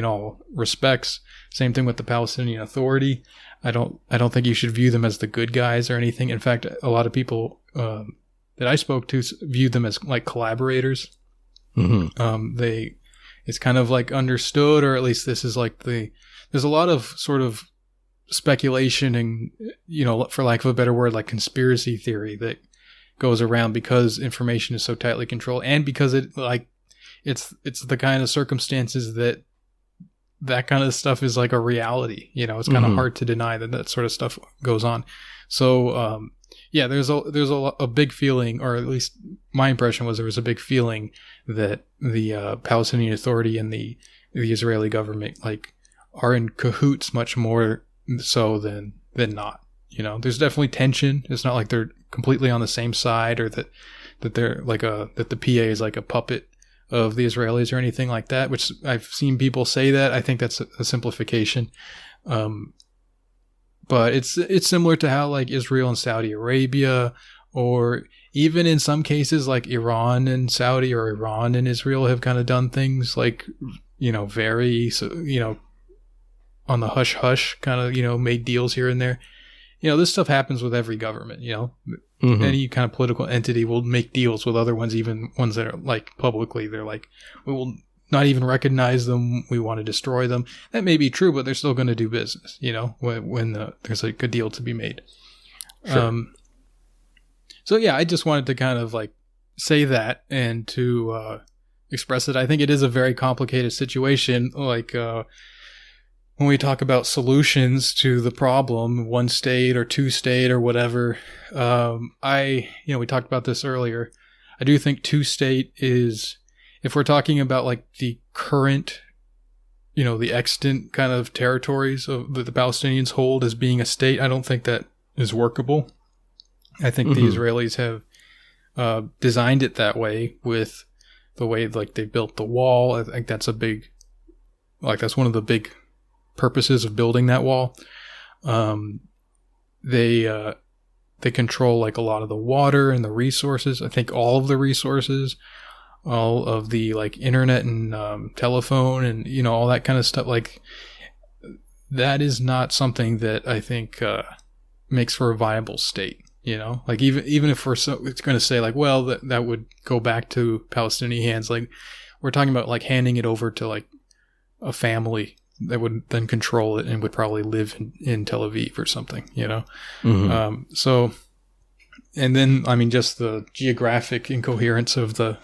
all respects. Same thing with the Palestinian Authority. I don't think you should view them as the good guys or anything. In fact, a lot of people that I spoke to view them as like collaborators. It's kind of like understood, or at least this is like there's a lot of sort of speculation and, for lack of a better word, like conspiracy theory that goes around because information is so tightly controlled, and because it's the kind of circumstances that kind of stuff is like a reality. It's kind of hard to deny that sort of stuff goes on. So yeah, there's a big feeling, or at least my impression was there was a big feeling that the Palestinian Authority and the Israeli government like are in cahoots much more so than not. There's definitely tension. It's not like they're completely on the same side, or that they're like that the PA is like a puppet of the Israelis or anything like that, which I've seen people say that. I think that's a simplification. But it's similar to how like Israel and Saudi Arabia, or even in some cases like Iran and Saudi, or Iran and Israel have kind of done things like, very, on the hush hush kind of, made deals here and there. This stuff happens with every government, any kind of political entity will make deals with other ones, even ones that are like publicly, they're like, we will not even recognize them, we want to destroy them. That may be true, but they're still going to do business, when there's like a deal to be made. Sure. So yeah, I just wanted to kind of like say that and to express it. I think it is a very complicated situation. Like when we talk about solutions to the problem, one state or two state or whatever, we talked about this earlier. I do think two state is, if we're talking about like the current, the extant kind of territories of that the Palestinians hold as being a state, I don't think that is workable. I think the Israelis have designed it that way with the way like they built the wall. I think that's that's one of the big purposes of building that wall. They control like a lot of the water and the resources. I think all of the resources, all of the like internet and telephone and all that kind of stuff. Like that is not something that I think makes for a viable state. Like even if it's going to say like, well, that would go back to Palestinian hands. Like we're talking about like handing it over to like a family that would then control it and would probably live in Tel Aviv or something, So, and then, I mean, just the geographic incoherence of the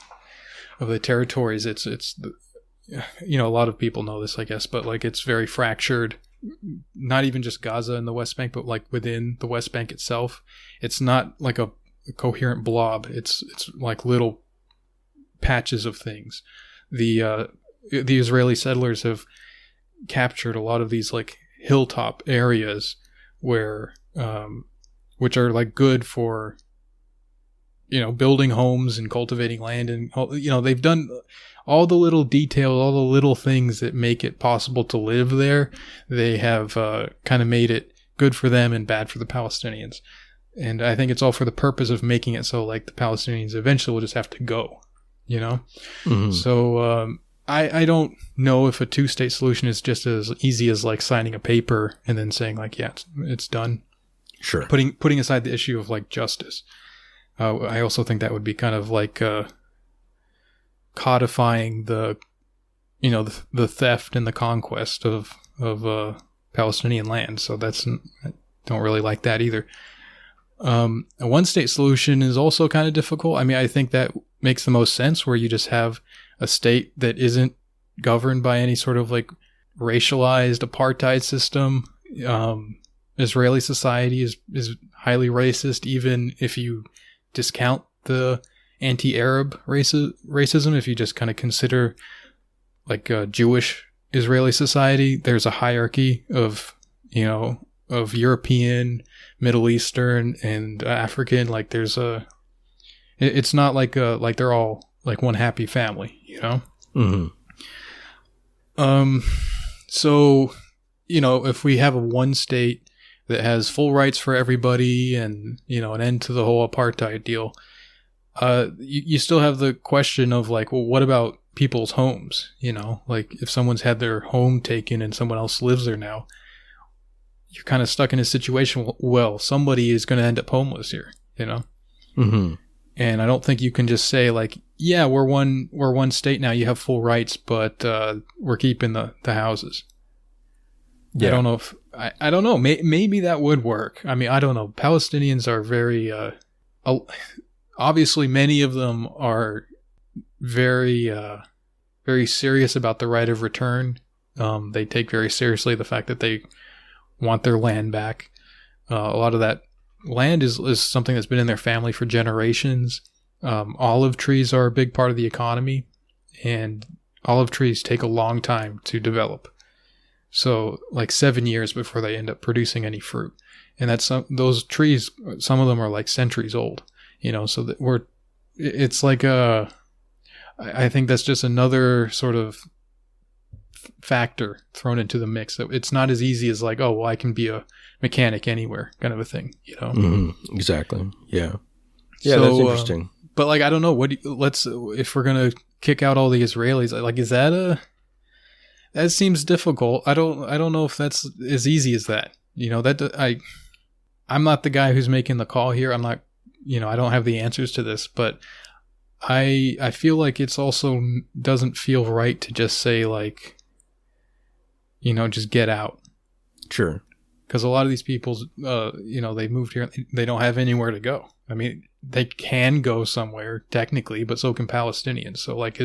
territories. It's a lot of people know this, I guess, but like it's very fractured. Not even just Gaza and the West Bank, but like within the West Bank itself, it's not like a coherent blob. It's like little patches of things. The Israeli settlers have captured a lot of these like hilltop areas where, which are like good for, building homes and cultivating land, and they've done all the little details, all the little things that make it possible to live there. They have kind of made it good for them and bad for the Palestinians. And I think it's all for the purpose of making it so like the Palestinians eventually will just have to go, So I don't know if a two-state solution is just as easy as like signing a paper and then saying like, yeah, it's done. Sure. Putting aside the issue of like justice. I also think that would be kind of like codifying the theft and the conquest of Palestinian land. So I don't really like that either. A one-state solution is also kind of difficult. I mean, I think that makes the most sense, where you just have a state that isn't governed by any sort of like racialized apartheid system. Israeli society is highly racist, even if you discount the anti-Arab racism. If you just kind of consider like Jewish Israeli society, there's a hierarchy of European, Middle Eastern, and African. Like there's it's not like they're all like one happy family, So, if we have a one state that has full rights for everybody and, an end to the whole apartheid deal, you still have the question of like, well, what about people's homes? Like if someone's had their home taken and someone else lives there now, you're kind of stuck in a situation. Well, somebody is going to end up homeless here, And I don't think you can just say like, yeah, we're one state now. You have full rights, but we're keeping the houses. Yeah. I don't know. Maybe that would work. I mean, I don't know. Palestinians are very, obviously many of them are very, very serious about the right of return. They take very seriously the fact that they want their land back. A lot of that land is something that's been in their family for generations. Olive trees are a big part of the economy, and olive trees take a long time to develop. So like 7 years before they end up producing any fruit. And those trees, some of them are like centuries old, so that it's like I think that's just another sort of factor thrown into the mix. It's not as easy as like, oh, well, I can be a mechanic anywhere kind of a thing, Exactly. Yeah. Yeah. So, that's interesting. But like, I don't know if we're going to kick out all the Israelis, like, is that seems difficult. I don't know if that's as easy as that, I'm not the guy who's making the call here. I'm not, I don't have the answers to this, but I feel like it's also doesn't feel right to just say like, just get out. Sure. Because a lot of these people, they moved here, they don't have anywhere to go. I mean, they can go somewhere technically, but so can Palestinians. So like,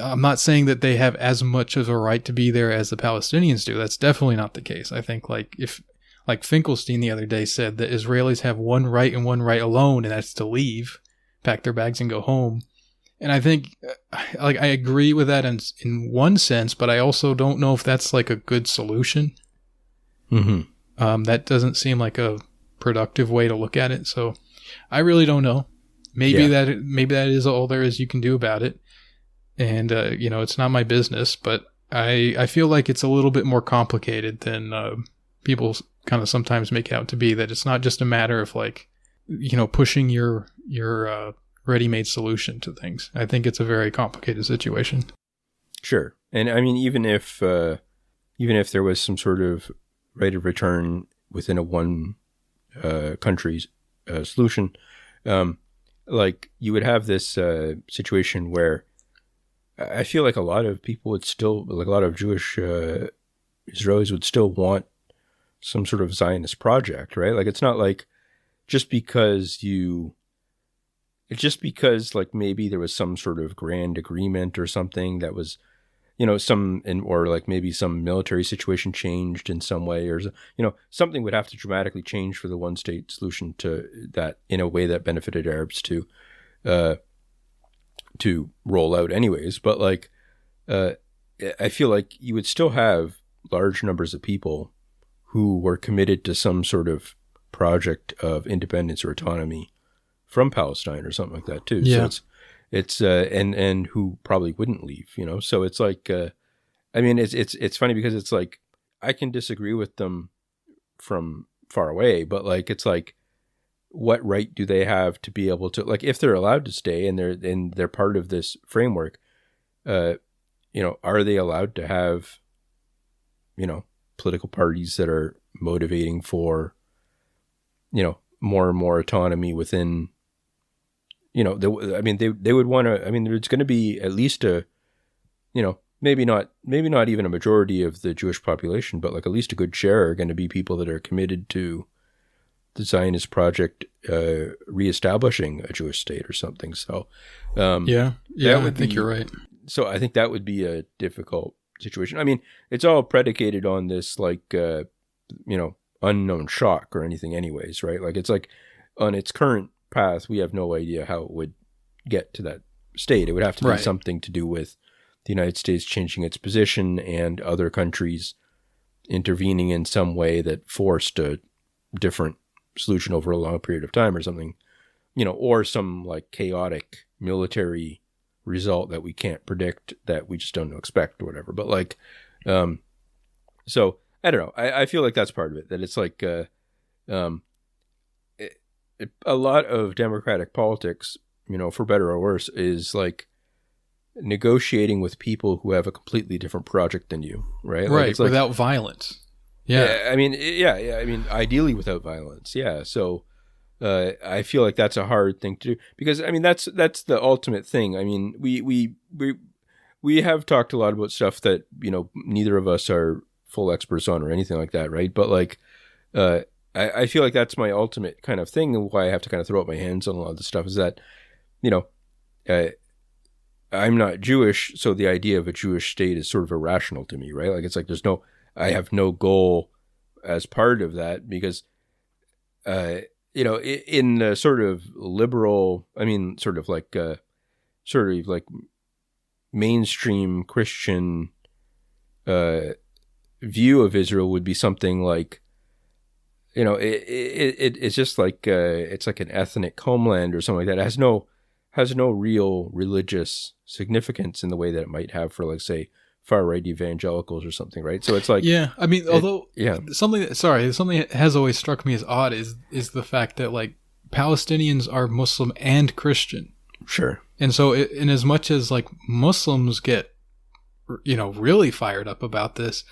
I'm not saying that they have as much of a right to be there as the Palestinians do. That's definitely not the case. I think like Finkelstein the other day said that Israelis have one right and one right alone, and that's to leave, pack their bags and go home. And I think like I agree with that in one sense, but I also don't know if that's like a good solution. Mm-hmm. That doesn't seem like a productive way to look at it. So I really don't know. Maybe that is all there is you can do about it. And, it's not my business, but I feel like it's a little bit more complicated than people kind of sometimes make out to be, that it's not just a matter of like, pushing your ready-made solution to things. I think it's a very complicated situation. Sure. And I mean, even if there was some sort of right of return within a one country's solution, like you would have this situation where I feel like a lot of people would still, like a lot of Jewish Israelis would still want some sort of Zionist project, right? Like it's not like just because like maybe there was some sort of grand agreement or something that was, or like maybe some military situation changed in some way, or, something would have to dramatically change for the one state solution to that in a way that benefited Arabs to roll out anyways. But like, I feel like you would still have large numbers of people who were committed to some sort of project of independence or autonomy from Palestine or something like that too. Yeah. So it's and who probably wouldn't leave, So it's like, I mean, it's funny because it's like, I can disagree with them from far away, but like, it's like, what right do they have to be able to, like, if they're allowed to stay and they're part of this framework, are they allowed to have, political parties that are motivating for, more and more autonomy within, they would want to, there's going to be at least a, maybe not even a majority of the Jewish population, but like at least a good share are going to be people that are committed to the Zionist project, reestablishing a Jewish state or something. So, I think you're right. So I think that would be a difficult situation. I mean, it's all predicated on this, like, unknown shock or anything anyways, right? Like, it's like on its current path, we have no idea how it would get to that state. It would have to be something to do with the United States changing its position and other countries intervening in some way that forced a different solution over a long period of time or something, or some like chaotic military result that we can't predict, that we just don't expect or whatever. But like, so I don't know. I feel like that's part of it, that it's like, a lot of democratic politics, for better or worse, is like negotiating with people who have a completely different project than you, right? Right. It's like, without violence. Yeah. I mean, ideally without violence. Yeah. So, I feel like that's a hard thing to do, because I mean, that's the ultimate thing. I mean, we have talked a lot about stuff that, neither of us are full experts on or anything like that. Right. But like, I feel like that's my ultimate kind of thing, and why I have to kind of throw up my hands on a lot of this stuff is that, I'm not Jewish, so the idea of a Jewish state is sort of irrational to me, right? Like, it's like I have no goal as part of that, because, in the sort of liberal, sort of like mainstream Christian view of Israel would be something like, it's just like, it's like an ethnic homeland or something like that. It has no real religious significance in the way that it might have for, like, say, far-right evangelicals or something, right? So it's like, something that has always struck me as odd is the fact that, like, Palestinians are Muslim and Christian. Sure. And so in as much as, like, Muslims get, really fired up about this,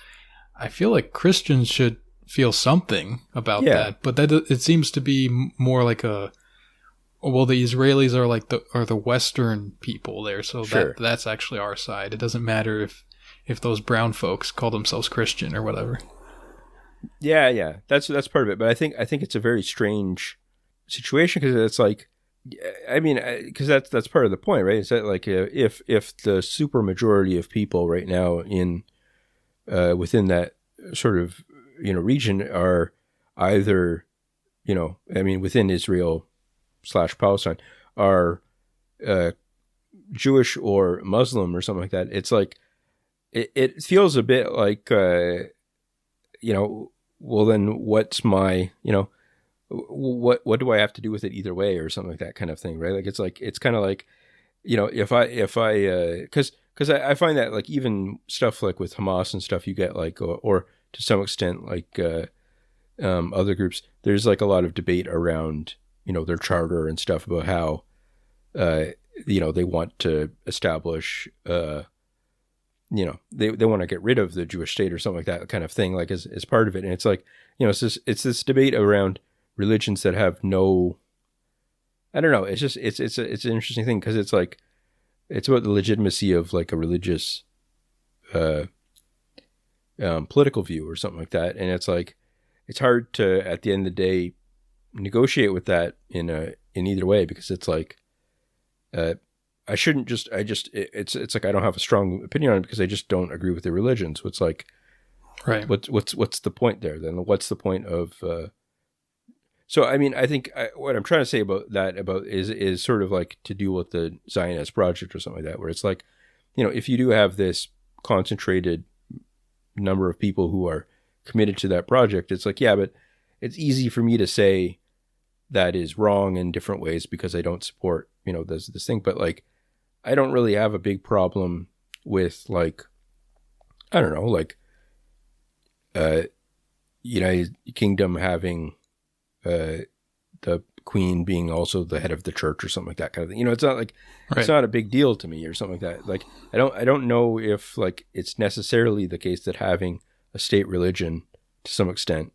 I feel like Christians should feel something about that. But that it seems to be more like the Israelis are like the Western people there, so that's actually our side. It doesn't matter if those brown folks call themselves Christian or whatever. Yeah, that's part of it. But I think it's a very strange situation, because it's like, I mean, because that's part of the point, right? Is that like if the super majority of people right now in within that sort of region are either I mean within Israel/Palestine are Jewish or Muslim or something like that, it's like it feels a bit like well then what's my what do I have to do with it either way or something like that kind of thing, right? Like it's kind of like if I because I find that like even stuff like with Hamas and stuff, you get like or to some extent like other groups, there's like a lot of debate around their charter and stuff about how they want to establish they want to get rid of the Jewish state or something like that kind of thing, like as part of it. And it's like it's this debate around religions that have no, I don't know, it's just it's an interesting thing, because it's like it's about the legitimacy of like a religious political view or something like that. And it's like it's hard to at the end of the day negotiate with that in either way, because it's like it's like I don't have a strong opinion on it because I just don't agree with their religion. So it's like, right, what's the point there then? What's the point of so I mean, I think what I'm trying to say about is sort of like to deal with the Zionist project or something like that, where it's like, if you do have this concentrated number of people who are committed to that project, it's like, yeah, but it's easy for me to say that is wrong in different ways because I don't support, this thing. But like, I don't really have a big problem with like, I don't know, like, United Kingdom having, the Queen being also the head of the church or something like that kind of thing. It's not like, right, it's not a big deal to me or something like that. Like, I don't know if like it's necessarily the case that having a state religion to some extent,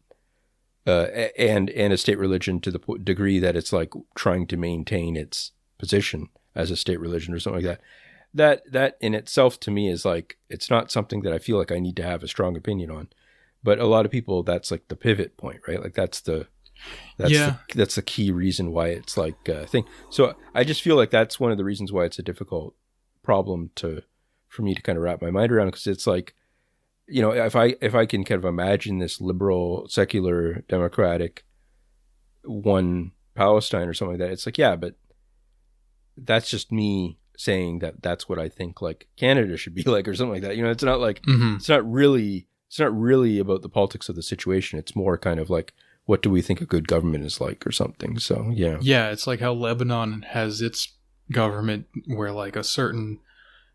and a state religion to the degree that it's like trying to maintain its position as a state religion or something like that in itself to me is like, it's not something that I feel like I need to have a strong opinion on. But a lot of people, that's like the pivot point, right? Like that's the key reason why it's like a thing. So I just feel like that's one of the reasons why it's a difficult problem for me to kind of wrap my mind around, because it's like, if I can kind of imagine this liberal, secular, democratic one Palestine or something like that, it's like, yeah, but that's just me saying that that's what I think like Canada should be like or something like that. It's not like, it's not really about the politics of the situation. It's more kind of like, what do we think a good government is like or something? So, yeah. Yeah, it's like how Lebanon has its government where like a certain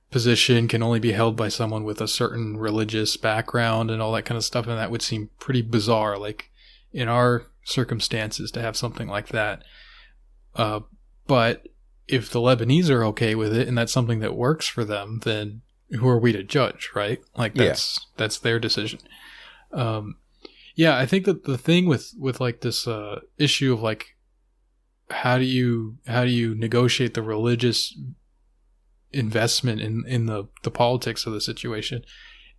position can only be held by someone with a certain religious background and all that kind of stuff. And that would seem pretty bizarre, like in our circumstances, to have something like that. But if the Lebanese are okay with it and that's something that works for them, then who are we to judge, right? Like that's their decision. Yeah, I think that the thing with like this issue of like how do you negotiate the religious investment in the politics of the situation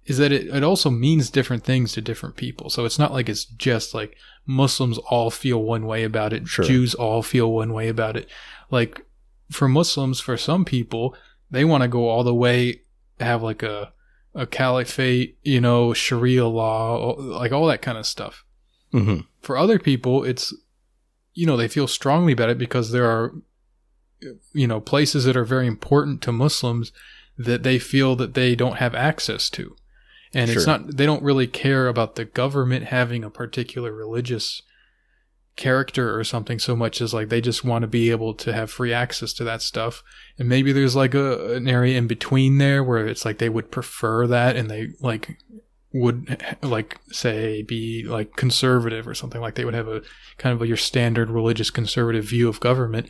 is that it also means different things to different people. So it's not like it's just like Muslims all feel one way about it, sure, Jews all feel one way about it. Like for Muslims, for some people, they want to go all the way, have like a caliphate, Sharia law, like all that kind of stuff. Mm-hmm. For other people, it's, they feel strongly about it because there are, places that are very important to Muslims that they feel that they don't have access to. And sure, it's not, they don't really care about the government having a particular religious character or something so much as like they just want to be able to have free access to that stuff. And maybe there's like an area in between there where it's like they would prefer that and they like would like say be like conservative or something, like they would have a kind of your standard religious conservative view of government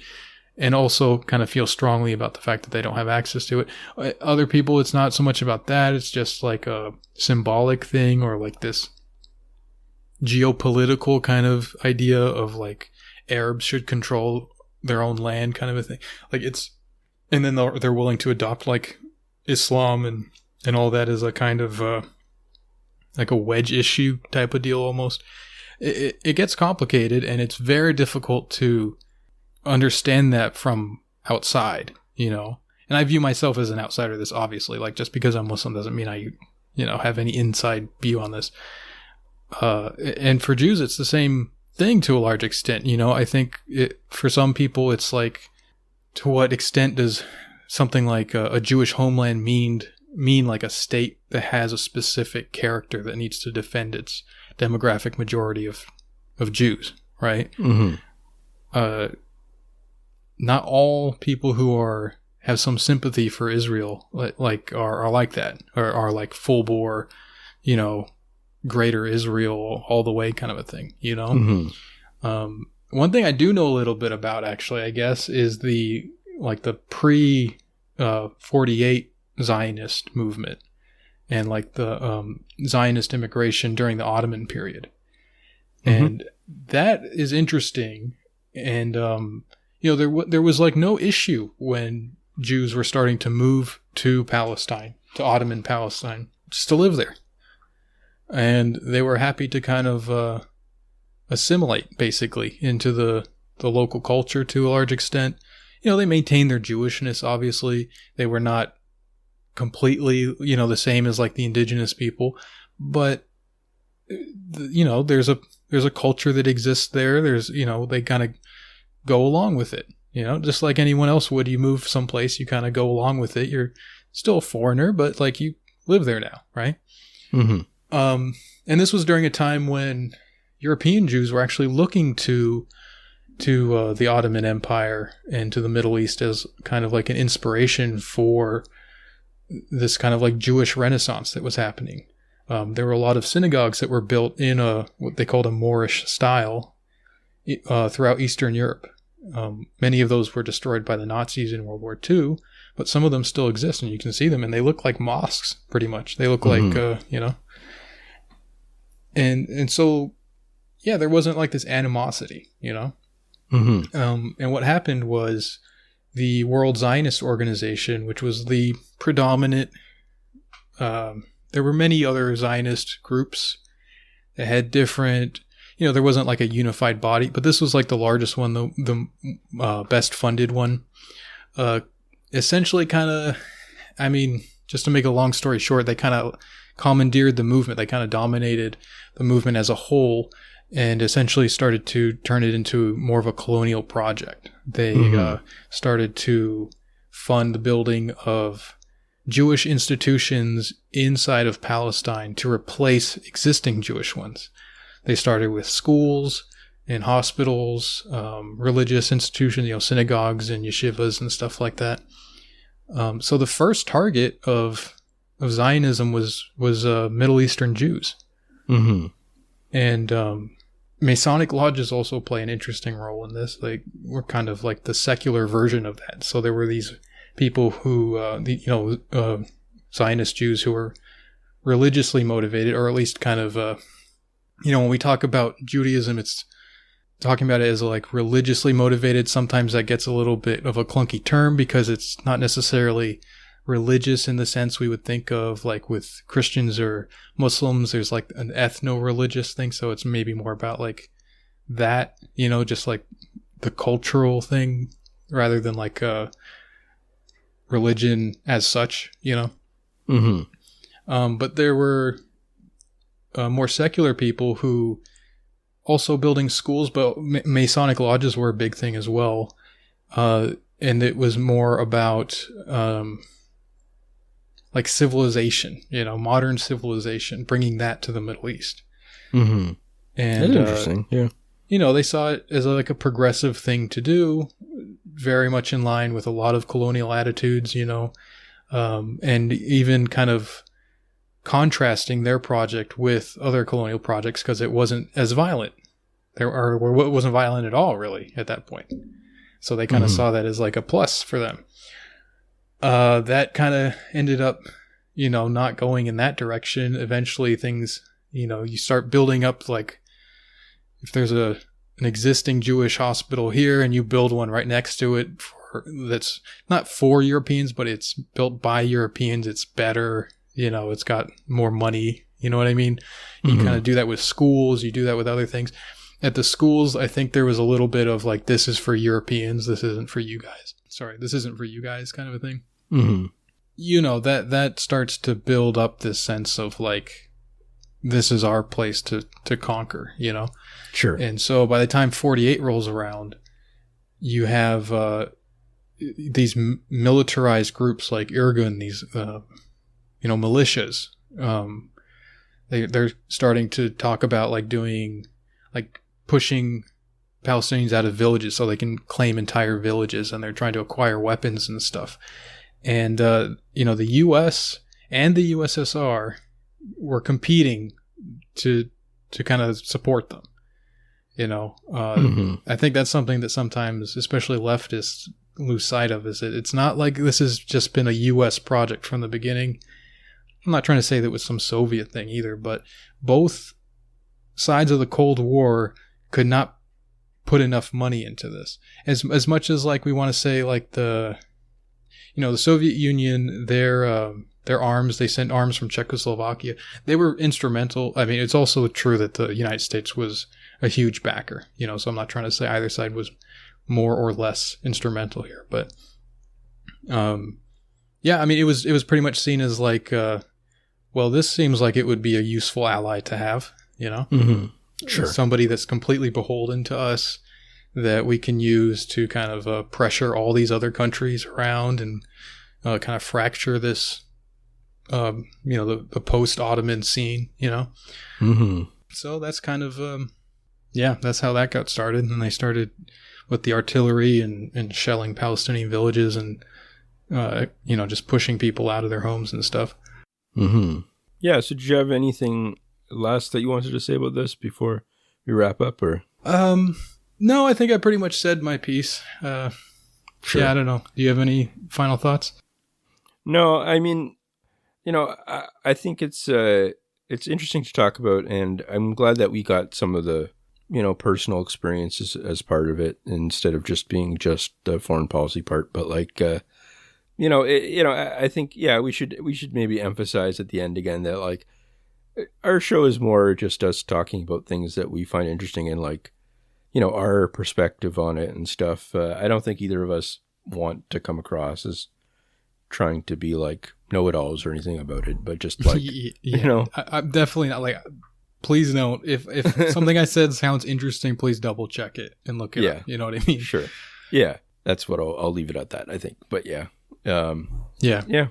and also kind of feel strongly about the fact that they don't have access to it. Other people, it's not so much about that. It's just like a symbolic thing or like this geopolitical kind of idea of like Arabs should control their own land kind of a thing. Like it's, and then they're willing to adopt like Islam and all that as a kind of like a wedge issue type of deal almost. It gets complicated and it's very difficult to understand that from outside, you know. And I view myself as an outsider to this, obviously. Like, just because I'm Muslim doesn't mean I, you know, have any inside view on this. And for Jews, it's the same thing to a large extent. You know, I think for some people, it's like, to what extent does something like a Jewish homeland mean like a state that has a specific character that needs to defend its demographic majority of Jews, right? Mm-hmm. Not all people who have some sympathy for Israel like are like that, or are like full bore, you know, greater Israel all the way kind of a thing, you know. Mm-hmm. One thing I do know a little bit about, actually, I guess, is the pre 48 Zionist movement, and like the Zionist immigration during the Ottoman period. Mm-hmm. And that is interesting. And you know, there was like no issue when Jews were starting to move to Palestine, to Ottoman Palestine, just to live there. And they were happy to kind of assimilate, basically, into the local culture to a large extent. You know, they maintained their Jewishness, obviously. They were not completely, you know, the same as like the indigenous people. But, you know, there's a culture that exists there. There's, you know, they kind of go along with it. You know, just like anyone else would. You move someplace, you kind of go along with it. You're still a foreigner, but like you live there now, right? Mm-hmm. And this was during a time when European Jews were actually looking to the Ottoman Empire and to the Middle East as kind of like an inspiration for this kind of like Jewish Renaissance that was happening. There were a lot of synagogues that were built in what they called a Moorish style throughout Eastern Europe. Many of those were destroyed by the Nazis in World War II, but some of them still exist, and you can see them, and they look like mosques, pretty much. They look like, you know. And so, yeah, there wasn't like this animosity, you know. Mm-hmm. And what happened was the World Zionist Organization, which was the predominant, there were many other Zionist groups that had different, you know, there wasn't like a unified body, but this was like the largest one, the best funded one. Essentially kind of, I mean, just to make a long story short, they kind of commandeered the movement. They kind of dominated the movement as a whole, and essentially started to turn it into more of a colonial project. They started to fund the building of Jewish institutions inside of Palestine to replace existing Jewish ones. They started with schools and hospitals, religious institutions, you know, synagogues and yeshivas and stuff like that. So the first target of Zionism was Middle Eastern Jews. Mm-hmm. And Masonic lodges also play an interesting role in this. Like, we're kind of like the secular version of that. So there were these people who, Zionist Jews who were religiously motivated, or at least kind of, you know, when we talk about Judaism, it's talking about it as like religiously motivated. Sometimes that gets a little bit of a clunky term because it's not necessarily religious in the sense we would think of like with Christians or Muslims. There's like an ethno-religious thing, so it's maybe more about like that, you know, just like the cultural thing rather than like religion as such, you know. Mm-hmm. But there were more secular people who also building schools, but Masonic lodges were a big thing as well, and it was more about like civilization, you know, modern civilization, bringing that to the Middle East. Mm-hmm. And that's interesting. Yeah. You know, they saw it as like a progressive thing to do, very much in line with a lot of colonial attitudes, you know, and even kind of contrasting their project with other colonial projects because it wasn't as violent. It wasn't violent at all, really, at that point. So they kind of saw that as like a plus for them. That kind of ended up, you know, not going in that direction. Eventually things, you know, you start building up, like if there's an existing Jewish hospital here and you build one right next to it that's not for Europeans, but it's built by Europeans, it's better, you know, it's got more money, you know what I mean? You kind of do that with schools, you do that with other things. at the schools, I think there was a little bit of like, this is for Europeans, this isn't for you guys. Sorry, this isn't for you guys kind of a thing. Mm-hmm. You know, that starts to build up this sense of like, this is our place to conquer, you know? Sure. And so by the time 48 rolls around, you have these militarized groups like Irgun, these, militias. They're starting to talk about like doing, like pushing Palestinians out of villages so they can claim entire villages, and they're trying to acquire weapons and stuff. And, the U.S. and the USSR were competing to kind of support them. I think that's something that sometimes, especially leftists, lose sight of, is that it's not like this has just been a U.S. project from the beginning. I'm not trying to say that it was some Soviet thing either, but both sides of the Cold War could not put enough money into this. As much as like we want to say like the Soviet Union, their arms, they sent arms from Czechoslovakia. They were instrumental. I mean, it's also true that the United States was a huge backer, so I'm not trying to say either side was more or less instrumental here, but yeah, I mean, it was pretty much seen as like, well, this seems like it would be a useful ally to have, Mm-hmm. Sure. Somebody that's completely beholden to us that we can use to kind of pressure all these other countries around and kind of fracture this, the post-Ottoman scene, Mm-hmm. So that's kind of, that's how that got started. And they started with the artillery and shelling Palestinian villages and, just pushing people out of their homes and stuff. Mm-hmm. Yeah. So did you have anything last that you wanted to say about this before we wrap up, or? No, I think I pretty much said my piece. Sure. Yeah, I don't know. Do you have any final thoughts? No, I mean, I think it's interesting to talk about, and I'm glad that we got some of the, personal experiences as part of it instead of just being just the foreign policy part. But like, I think, we should maybe emphasize at the end again that like our show is more just us talking about things that we find interesting and like, our perspective on it and stuff. I don't think either of us want to come across as trying to be like know-it-alls or anything about it, but just like, I'm definitely not like, please don't, if something I said sounds interesting, please double check it and look it up. You know what I mean? Sure. Yeah. That's what I'll leave it at that, I think. But yeah. Yeah.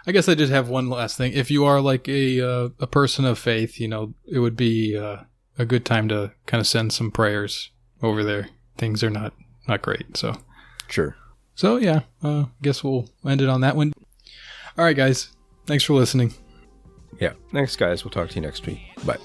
I guess I just have one last thing. If you are like a person of faith, it would be a good time to kind of send some prayers over there. Things are not great. So sure. So yeah, guess we'll end it on that one. All right, guys. Thanks for listening. Yeah. Thanks, guys. We'll talk to you next week. Bye.